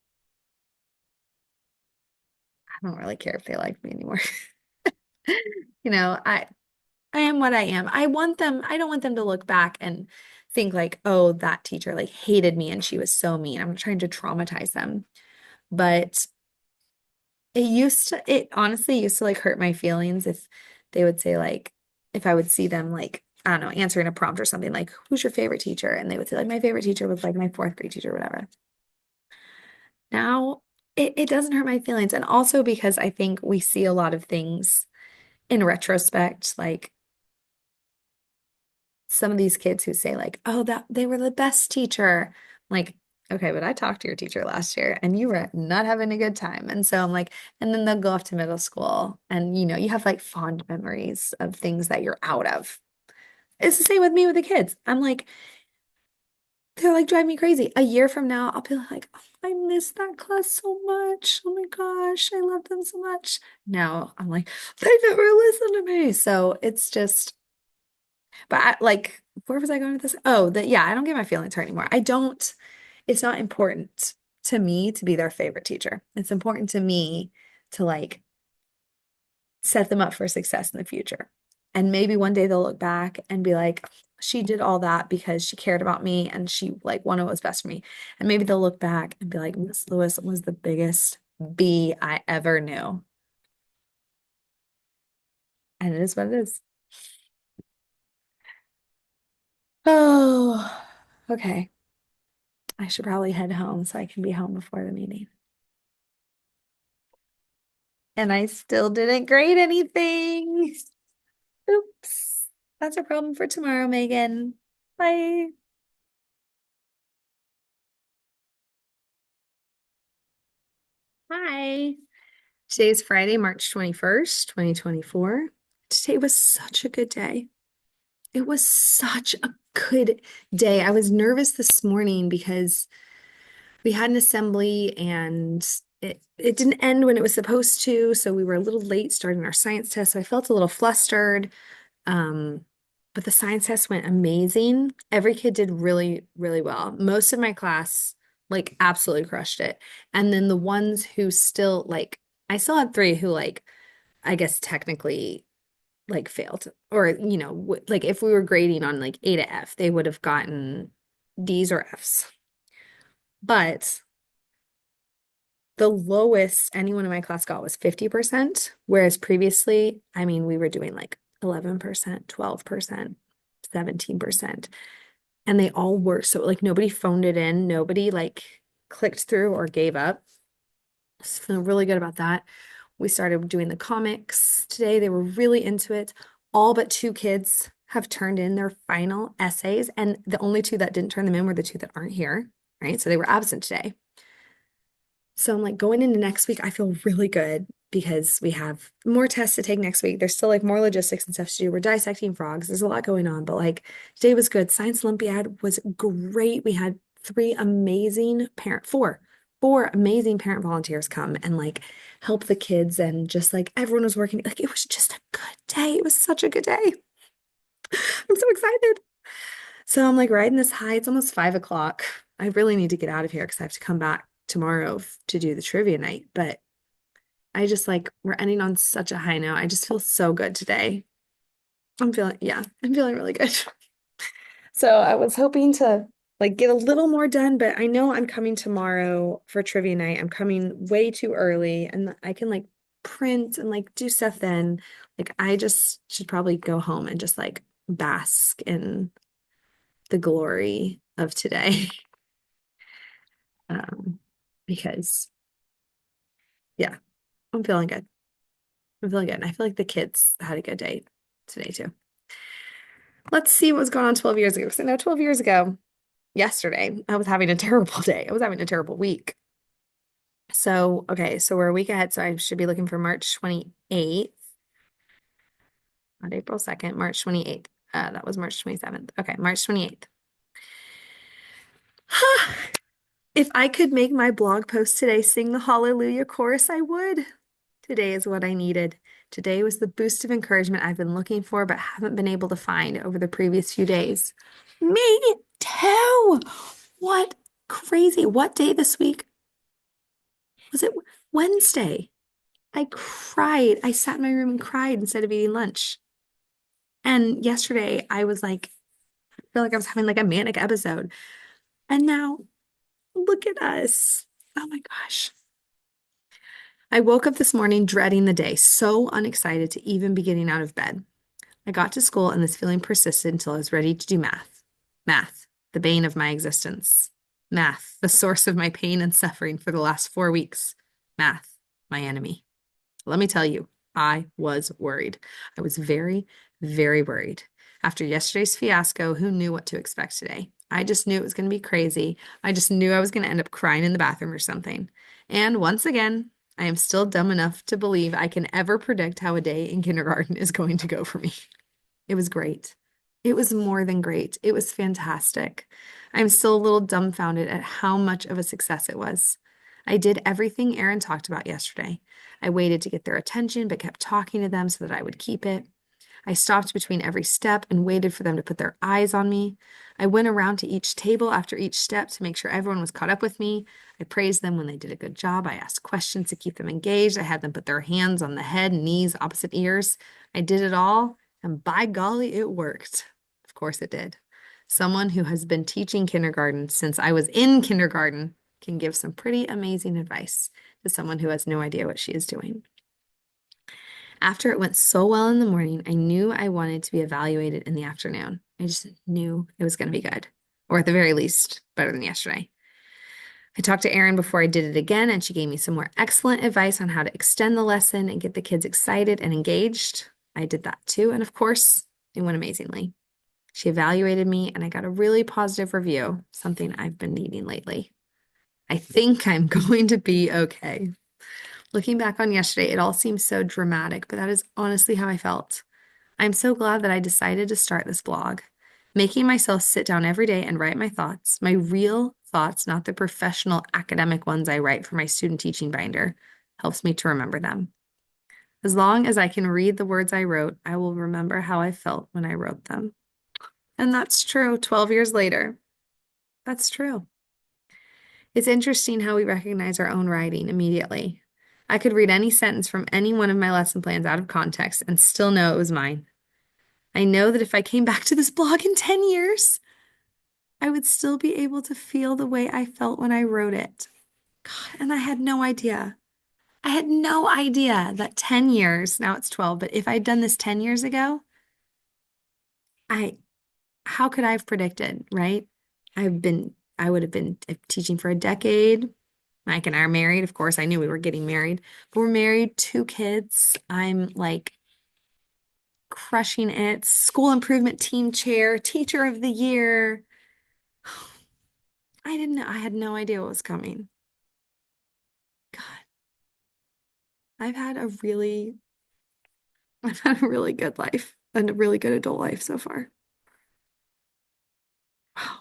I don't really care if they like me anymore. You know, I am what I am. I don't want them to look back and think like, oh, that teacher like hated me and she was so mean. I'm not trying to traumatize them. But it honestly used to like hurt my feelings if they would say like, if I would see them like, I don't know, answering a prompt or something like, who's your favorite teacher? And they would say like, my favorite teacher was like my fourth grade teacher, whatever. Now it doesn't hurt my feelings. And also because I think we see a lot of things in retrospect, like some of these kids who say like, oh, that they were the best teacher. Like, okay, but I talked to your teacher last year and you were not having a good time. And so I'm like, and then they'll go off to middle school and you have like fond memories of things that you're out of. It's the same with me with the kids. I'm like, they're like drive me crazy. A year from now, I'll be like, oh, I miss that class so much. Oh my gosh, I love them so much. Now I'm like, they never listen to me. So it's just but like, where was I going with this? Oh, that yeah, I don't get my feelings hurt anymore. I don't, it's not important to me to be their favorite teacher. It's important to me to like set them up for success in the future. And maybe one day they'll look back and be like, she did all that because she cared about me and she like wanted what was best for me. And maybe they'll look back and be like, Miss Lewis was the biggest B I ever knew. And it is what it is. Oh, okay. I should probably head home so I can be home before the meeting. And I still didn't grade anything. Oops. That's a problem for tomorrow, Megan. Bye. Hi. Today's Friday, March 21st, 2024. Today was such a good day. It was such a good day. I was nervous this morning because we had an assembly and it didn't end when it was supposed to, so we were a little late starting our science test. So I felt a little flustered. Um, but the science test went amazing. Every kid did really, really well. Most of my class like absolutely crushed it. And then the ones who still like I still had three who like I guess technically like failed or like if we were grading on like A to F, they would have gotten D's or F's. But the lowest anyone in my class got was 50%, whereas previously, I mean, we were doing like 11%, 12%, 17%. And they all were so like nobody phoned it in, nobody like clicked through or gave up. So feeling really good about that. We started doing the comics today. They were really into it. All but two kids have turned in their final essays, and the only two that didn't turn them in were the two that aren't here, right? So they were absent today. So I'm like going into next week, I feel really good because we have more tests to take next week. There's still like more logistics and stuff to do. We're dissecting frogs. There's a lot going on, but like today was good. Science Olympiad was great. We had four amazing parent volunteers come and like help the kids and just like everyone was working. Like it was just a good day. It was such a good day. I'm so excited. So I'm like riding this high. It's almost 5 o'clock. I really need to get out of here because I have to come back tomorrow to do the trivia night. But I just like, we're ending on such a high note. I just feel so good today. I'm feeling really good. So I was hoping to like get a little more done, but I know I'm coming tomorrow for trivia night. I'm coming way too early and I can like print and like do stuff then. Like I just should probably go home and just like bask in the glory of today. Um, because yeah, I'm feeling good. I'm feeling good. And I feel like the kids had a good day today too. Let's see what was going on 12 years ago. So now 12 years ago, yesterday, I was having a terrible day. I was having a terrible week. So, okay, so we're a week ahead. So I should be looking for March 28th, not April 2nd, March 28th. That was March 27th. Okay, March 28th. If I could make my blog post today sing the Hallelujah chorus, I would. Today is what I needed. Today was the boost of encouragement I've been looking for, but haven't been able to find over the previous few days. Me too. What crazy. What day this week? Was it Wednesday? I cried. I sat in my room and cried instead of eating lunch. And yesterday I was like, I feel like I was having like a manic episode. And now look at us. Oh my gosh. I woke up this morning dreading the day, so unexcited to even be getting out of bed. I got to school and this feeling persisted until I was ready to do math. Math, the bane of my existence. Math, the source of my pain and suffering for the last 4 weeks. Math, my enemy. Let me tell you, I was worried. I was very, very worried. After yesterday's fiasco, who knew what to expect today? I just knew it was going to be crazy. I just knew I was going to end up crying in the bathroom or something. And once again, I am still dumb enough to believe I can ever predict how a day in kindergarten is going to go for me. It was great. It was more than great. It was fantastic. I'm still a little dumbfounded at how much of a success it was. I did everything Erin talked about yesterday. I waited to get their attention, but kept talking to them so that I would keep it. I stopped between every step and waited for them to put their eyes on me. I went around to each table after each step to make sure everyone was caught up with me. I praised them when they did a good job. I asked questions to keep them engaged. I had them put their hands on the head, knees, opposite ears. I did it all, and by golly, it worked. Of course it did. Someone who has been teaching kindergarten since I was in kindergarten can give some pretty amazing advice to someone who has no idea what she is doing. After it went so well in the morning, I knew I wanted to be evaluated in the afternoon. I just knew it was going to be good, or at the very least, better than yesterday. I talked to Erin before I did it again, and she gave me some more excellent advice on how to extend the lesson and get the kids excited and engaged. I did that too, and of course, it went amazingly. She evaluated me, and I got a really positive review, something I've been needing lately. I think I'm going to be okay. Looking back on yesterday, it all seems so dramatic, but that is honestly how I felt. I'm so glad that I decided to start this blog. Making myself sit down every day and write my thoughts, my real thoughts, not the professional academic ones I write for my student teaching binder, helps me to remember them. As long as I can read the words I wrote, I will remember how I felt when I wrote them. And that's true 12 years later. That's true. It's interesting how we recognize our own writing immediately. I could read any sentence from any one of my lesson plans out of context and still know it was mine. I know that if I came back to this blog in 10 years, I would still be able to feel the way I felt when I wrote it. God, and I had no idea. I had no idea that 10 years, now it's 12, but if I'd done this 10 years ago, I how could I have predicted, right? I would have been teaching for a decade. Mike and I are married. Of course, I knew we were getting married, but we're married, two kids. I'm like crushing it. School improvement team chair, teacher of the year. I didn't know. I had no idea what was coming. God, I've had a really, I've had a really good life and a really good adult life so far. Wow.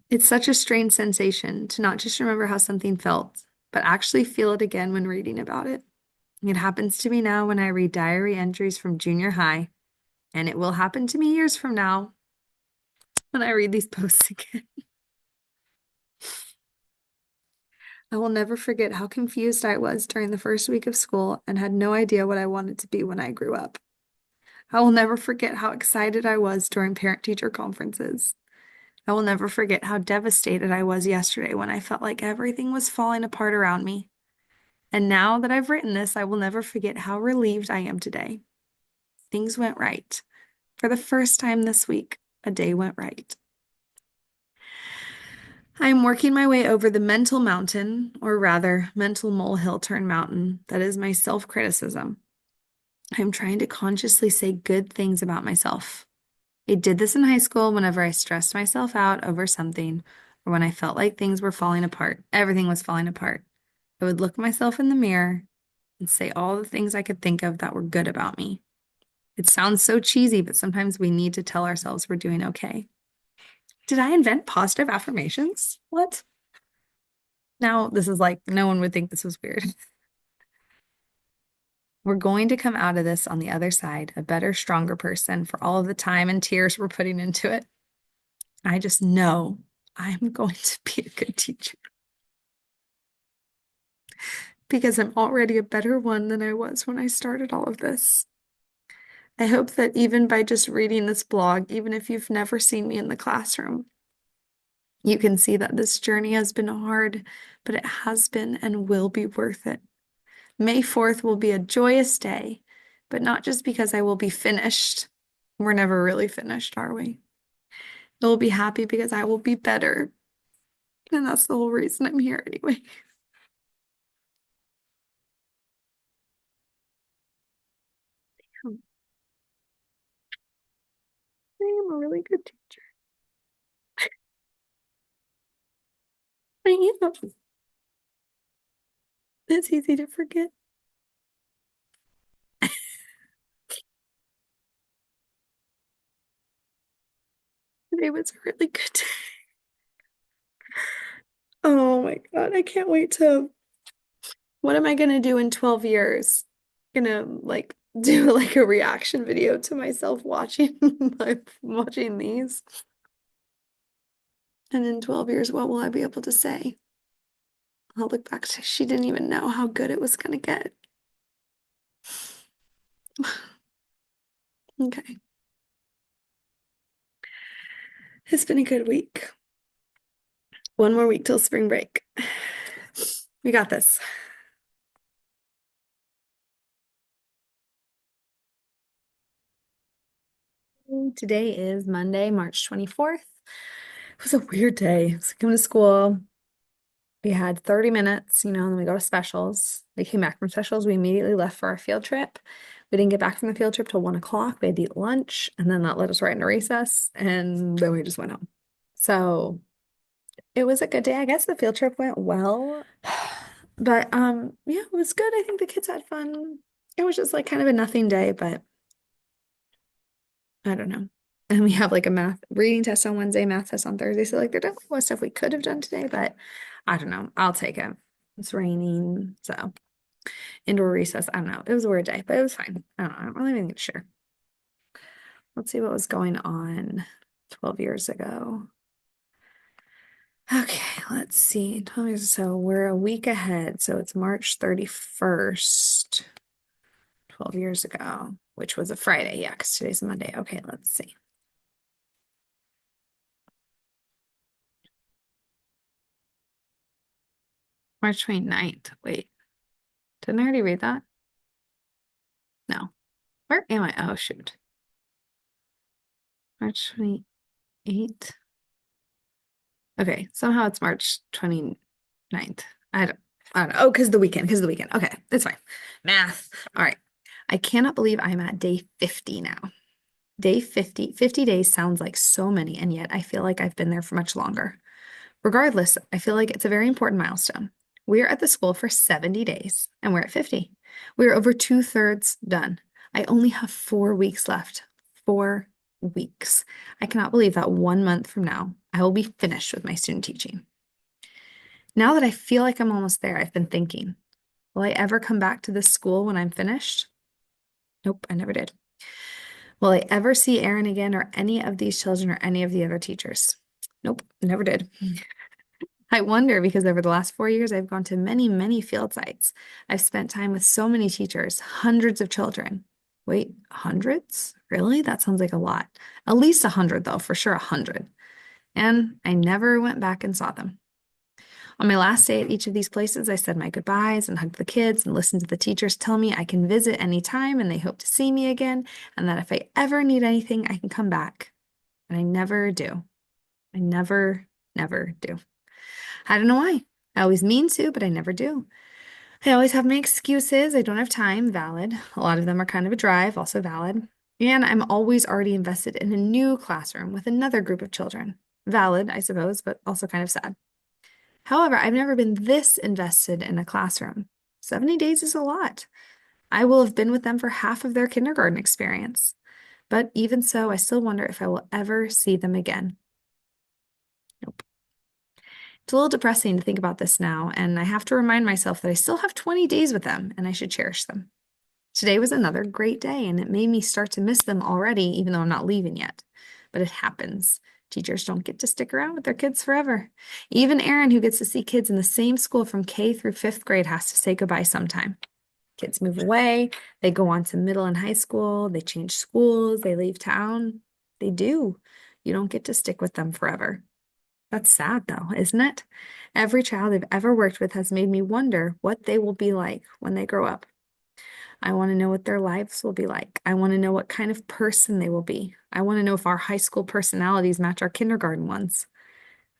It's such a strange sensation to not just remember how something felt, but actually feel it again when reading about it. It happens to me now when I read diary entries from junior high, and it will happen to me years from now when I read these posts again. I will never forget how confused I was during the first week of school and had no idea what I wanted to be when I grew up. I will never forget how excited I was during parent-teacher conferences. I will never forget how devastated I was yesterday when I felt like everything was falling apart around me. And now that I've written this, I will never forget how relieved I am today. Things went right. For the first time this week, a day went right. I am working my way over the mental mountain, or rather, mental molehill turned mountain, that is my self-criticism. I am trying to consciously say good things about myself. I did this in high school whenever I stressed myself out over something, or when I felt like things were falling apart. Everything was falling apart. I would look myself in the mirror and say all the things I could think of that were good about me. It sounds so cheesy, but sometimes we need to tell ourselves we're doing okay. Did I invent positive affirmations? What? Now, this is like, no one would think this was weird. We're going to come out of this on the other side, a better, stronger person for all of the time and tears we're putting into it. I just know I'm going to be a good teacher because I'm already a better one than I was when I started all of this. I hope that even by just reading this blog, even if you've never seen me in the classroom, you can see that this journey has been hard, but it has been and will be worth it. May 4th will be a joyous day, but not just because I will be finished. We're never really finished, are we? I will be happy because I will be better. And that's the whole reason I'm here anyway. I am a really good teacher. I am. It's easy to forget. Today was a really good day. Oh my God, I can't wait to. What am I going to do in 12 years? gonna like do like a reaction video to myself watching watching these. And in 12 years, what will I be able to say? I'll look back to she didn't even know how good it was gonna get. Okay. It's been a good week. One more week till spring break. We got this. Today is Monday, March 24th. It was a weird day. I was coming to school. We had 30 minutes, and then we go to specials. We came back from specials. We immediately left for our field trip. We didn't get back from the field trip till 1 o'clock. We had to eat lunch, and then that led us right into recess, and then we just went home. So it was a good day. I guess the field trip went well. But yeah, it was good. I think the kids had fun. It was just like kind of a nothing day, but I don't know. And we have like a math reading test on Wednesday, math test on Thursday. So like there's definitely more stuff we could have done today, but I don't know. I'll take it. It's raining, so indoor recess. I don't know. It was a weird day, but it was fine. I don't know. I don't really have anything to share. Let's see what was going on 12 years ago. Okay, let's see. 12 years. So we're a week ahead. So it's March 31st, 12 years ago, which was a Friday. Yeah, because today's Monday. Okay, let's see. March 29th. Wait, didn't I already read that? No. Where am I? Oh, shoot. March 28th. Okay, somehow it's March 29th. I don't know. Oh, because the weekend, Okay, it's fine. Math. All right. I cannot believe I'm at day 50 now. Day 50, 50 days sounds like so many, and yet I feel like I've been there for much longer. Regardless, I feel like it's a very important milestone. We're at the school for 70 days, and we're at 50. We're over 2/3 done. I only have 4 weeks left. 4 weeks. I cannot believe that 1 month from now, I will be finished with my student teaching. Now that I feel like I'm almost there, I've been thinking, will I ever come back to this school when I'm finished? Nope, I never did. Will I ever see Aaron again or any of these children or any of the other teachers? Nope, never did. I wonder because over the last 4 years, I've gone to many, many field sites. I've spent time with so many teachers, hundreds of children. Wait, hundreds? Really? That sounds like a lot. At least 100, though, for sure 100. And I never went back and saw them. On my last day at each of these places, I said my goodbyes and hugged the kids and listened to the teachers tell me I can visit anytime and they hope to see me again, and that if I ever need anything, I can come back. And I never do. I never, never do. I don't know why. I always mean to, but I never do. I always have my excuses. I don't have time, valid. A lot of them are kind of a drive, also valid. And I'm always already invested in a new classroom with another group of children. Valid, I suppose, but also kind of sad. However, I've never been this invested in a classroom. 70 days is a lot. I will have been with them for half of their kindergarten experience. But even so, I still wonder if I will ever see them again. Nope. It's a little depressing to think about this now, and I have to remind myself that I still have 20 days with them and I should cherish them. Today was another great day, and it made me start to miss them already, even though I'm not leaving yet. But it happens. Teachers don't get to stick around with their kids forever. Even Aaron, who gets to see kids in the same school from K through 5th grade, has to say goodbye sometime. Kids move away, they go on to middle and high school, they change schools, they leave town. They do. You don't get to stick with them forever. That's sad, though, isn't it? Every child I've ever worked with has made me wonder what they will be like when they grow up. I want to know what their lives will be like. I want to know what kind of person they will be. I want to know if our high school personalities match our kindergarten ones.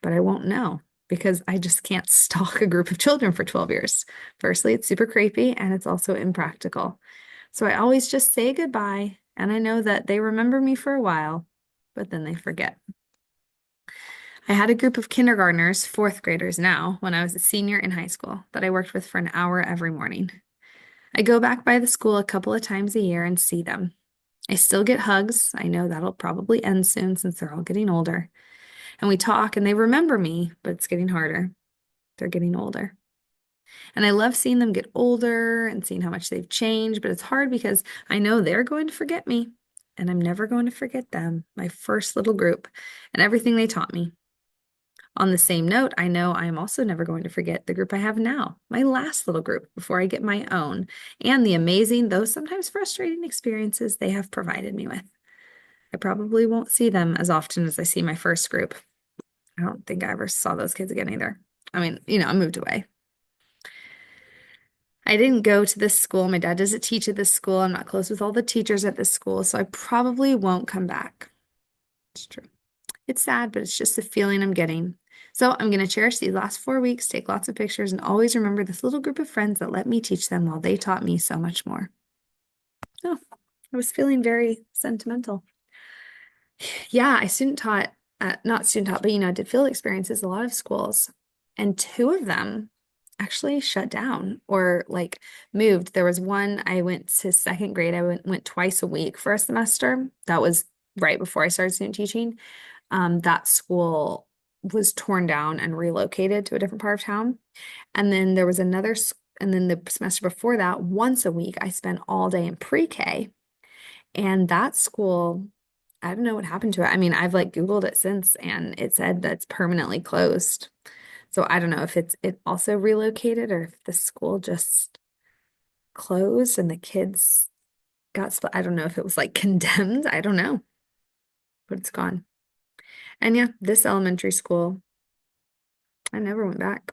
But I won't know because I just can't stalk a group of children for 12 years. Firstly, it's super creepy and it's also impractical. So I always just say goodbye, and I know that they remember me for a while, but then they forget. I had a group of kindergartners, 4th graders now, when I was a senior in high school, that I worked with for an hour every morning. I go back by the school a couple of times a year and see them. I still get hugs. I know that'll probably end soon since they're all getting older. And we talk and they remember me, but it's getting harder. They're getting older. And I love seeing them get older and seeing how much they've changed, but it's hard because I know they're going to forget me and I'm never going to forget them, my first little group, and everything they taught me. On the same note, I know I am also never going to forget the group I have now, my last little group before I get my own, and the amazing, though sometimes frustrating experiences they have provided me with. I probably won't see them as often as I see my first group. I don't think I ever saw those kids again either. I mean, I moved away. I didn't go to this school. My dad doesn't teach at this school. I'm not close with all the teachers at this school, so I probably won't come back. It's true. It's sad, but it's just the feeling I'm getting. So I'm going to cherish these last 4 weeks, take lots of pictures, and always remember this little group of friends that let me teach them while they taught me so much more. Oh, I was feeling very sentimental. Yeah, I student taught, not student taught, but did field experiences, a lot of schools, and two of them actually shut down or like moved. There was one I went to second grade. I went twice a week for a semester. That was right before I started student teaching. That school was torn down and relocated to a different part of town. And then there was and then the semester before that, once a week, I spent all day in pre-K. And that school, I don't know what happened to it. I mean, I've like Googled it since and it said that's permanently closed. So I don't know if it also relocated or if the school just closed and the kids got split. I don't know if it was like condemned. I don't know, but it's gone. And yeah, this elementary school, I never went back.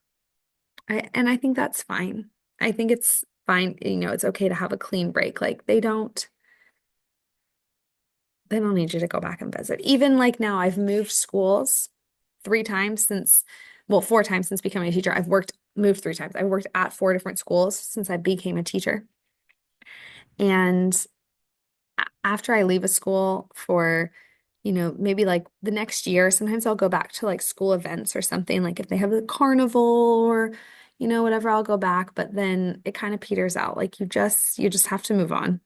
I think that's fine. I think it's fine, it's okay to have a clean break. Like they don't need you to go back and visit. Even like now, I've moved schools 3 times since, well, 4 times since becoming a teacher. Moved 3 times. I've worked at 4 different schools since I became a teacher. And after I leave a school for, maybe like the next year, sometimes I'll go back to like school events or something, like if they have a carnival or, whatever, I'll go back, but then it kind of peters out. Like you just have to move on.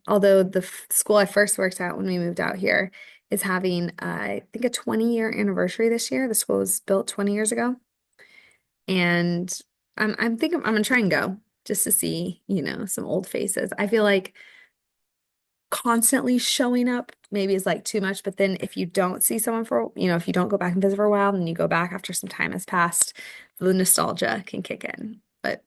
Although the school I first worked at when we moved out here is having, I think, a 20-year anniversary this year. The school was built 20 years ago. And I'm thinking I'm gonna try and go just to see, some old faces. I feel like constantly showing up maybe is like too much, but then if you don't see someone for, if you don't go back and visit for a while, then you go back after some time has passed, the nostalgia can kick in. But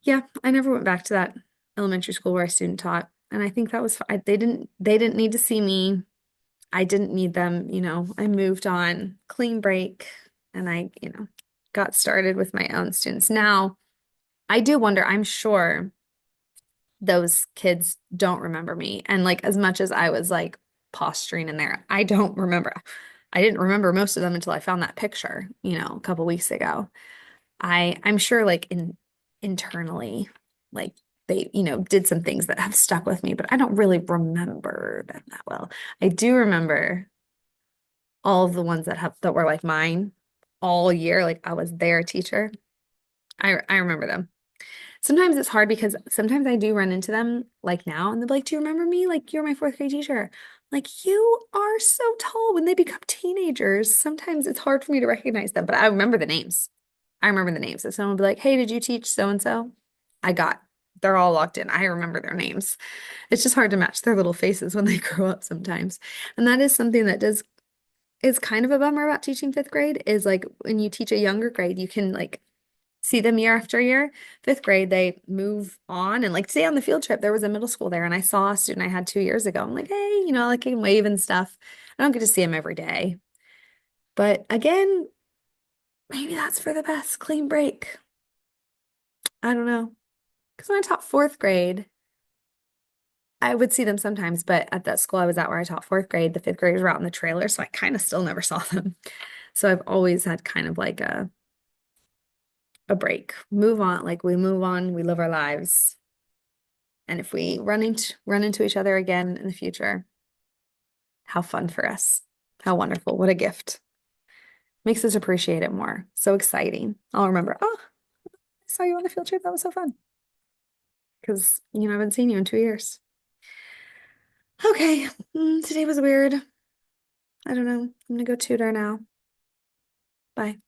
yeah, I never went back to that elementary school where I student taught, and I think that was they didn't need to see me. I didn't need them, I moved on, clean break, and I, got started with my own students. Now, I do wonder, I'm sure those kids don't remember me. And like as much as I was like posturing in there, I don't remember. I didn't remember most of them until I found that picture, a couple weeks ago. I'm sure like internally, like they, did some things that have stuck with me, but I don't really remember them that well. I do remember all of the ones that were like mine all year. Like I was their teacher. I remember them. Sometimes it's hard because sometimes I do run into them like now and they'll be like, do you remember me? Like you're my fourth grade teacher. Like you are so tall when they become teenagers. Sometimes it's hard for me to recognize them, but I remember the names. I remember the names. If someone would be like, hey, did you teach so and so? They're all locked in. I remember their names. It's just hard to match their little faces when they grow up sometimes. And that is something that is kind of a bummer about teaching fifth grade is like when you teach a younger grade, you can like see them year after year. Fifth grade, they move on. And like today on the field trip, there was a middle school there, and I saw a student I had 2 years ago. I'm like, hey, like I can wave and stuff. I don't get to see him every day. But again, maybe that's for the best. Clean break. I don't know. Because when I taught fourth grade, I would see them sometimes, but at that school I was at where I taught fourth grade, the fifth graders were out in the trailer, so I kind of still never saw them. So I've always had kind of like a break. Move on, like we move on, we live our lives. And if we run into each other again in the future, how fun for us. How wonderful. What a gift. Makes us appreciate it more. So exciting. I'll remember, oh, I saw you on the field trip. That was so fun. Because, I haven't seen you in 2 years. Okay. Today was weird. I don't know. I'm gonna go tutor now. Bye.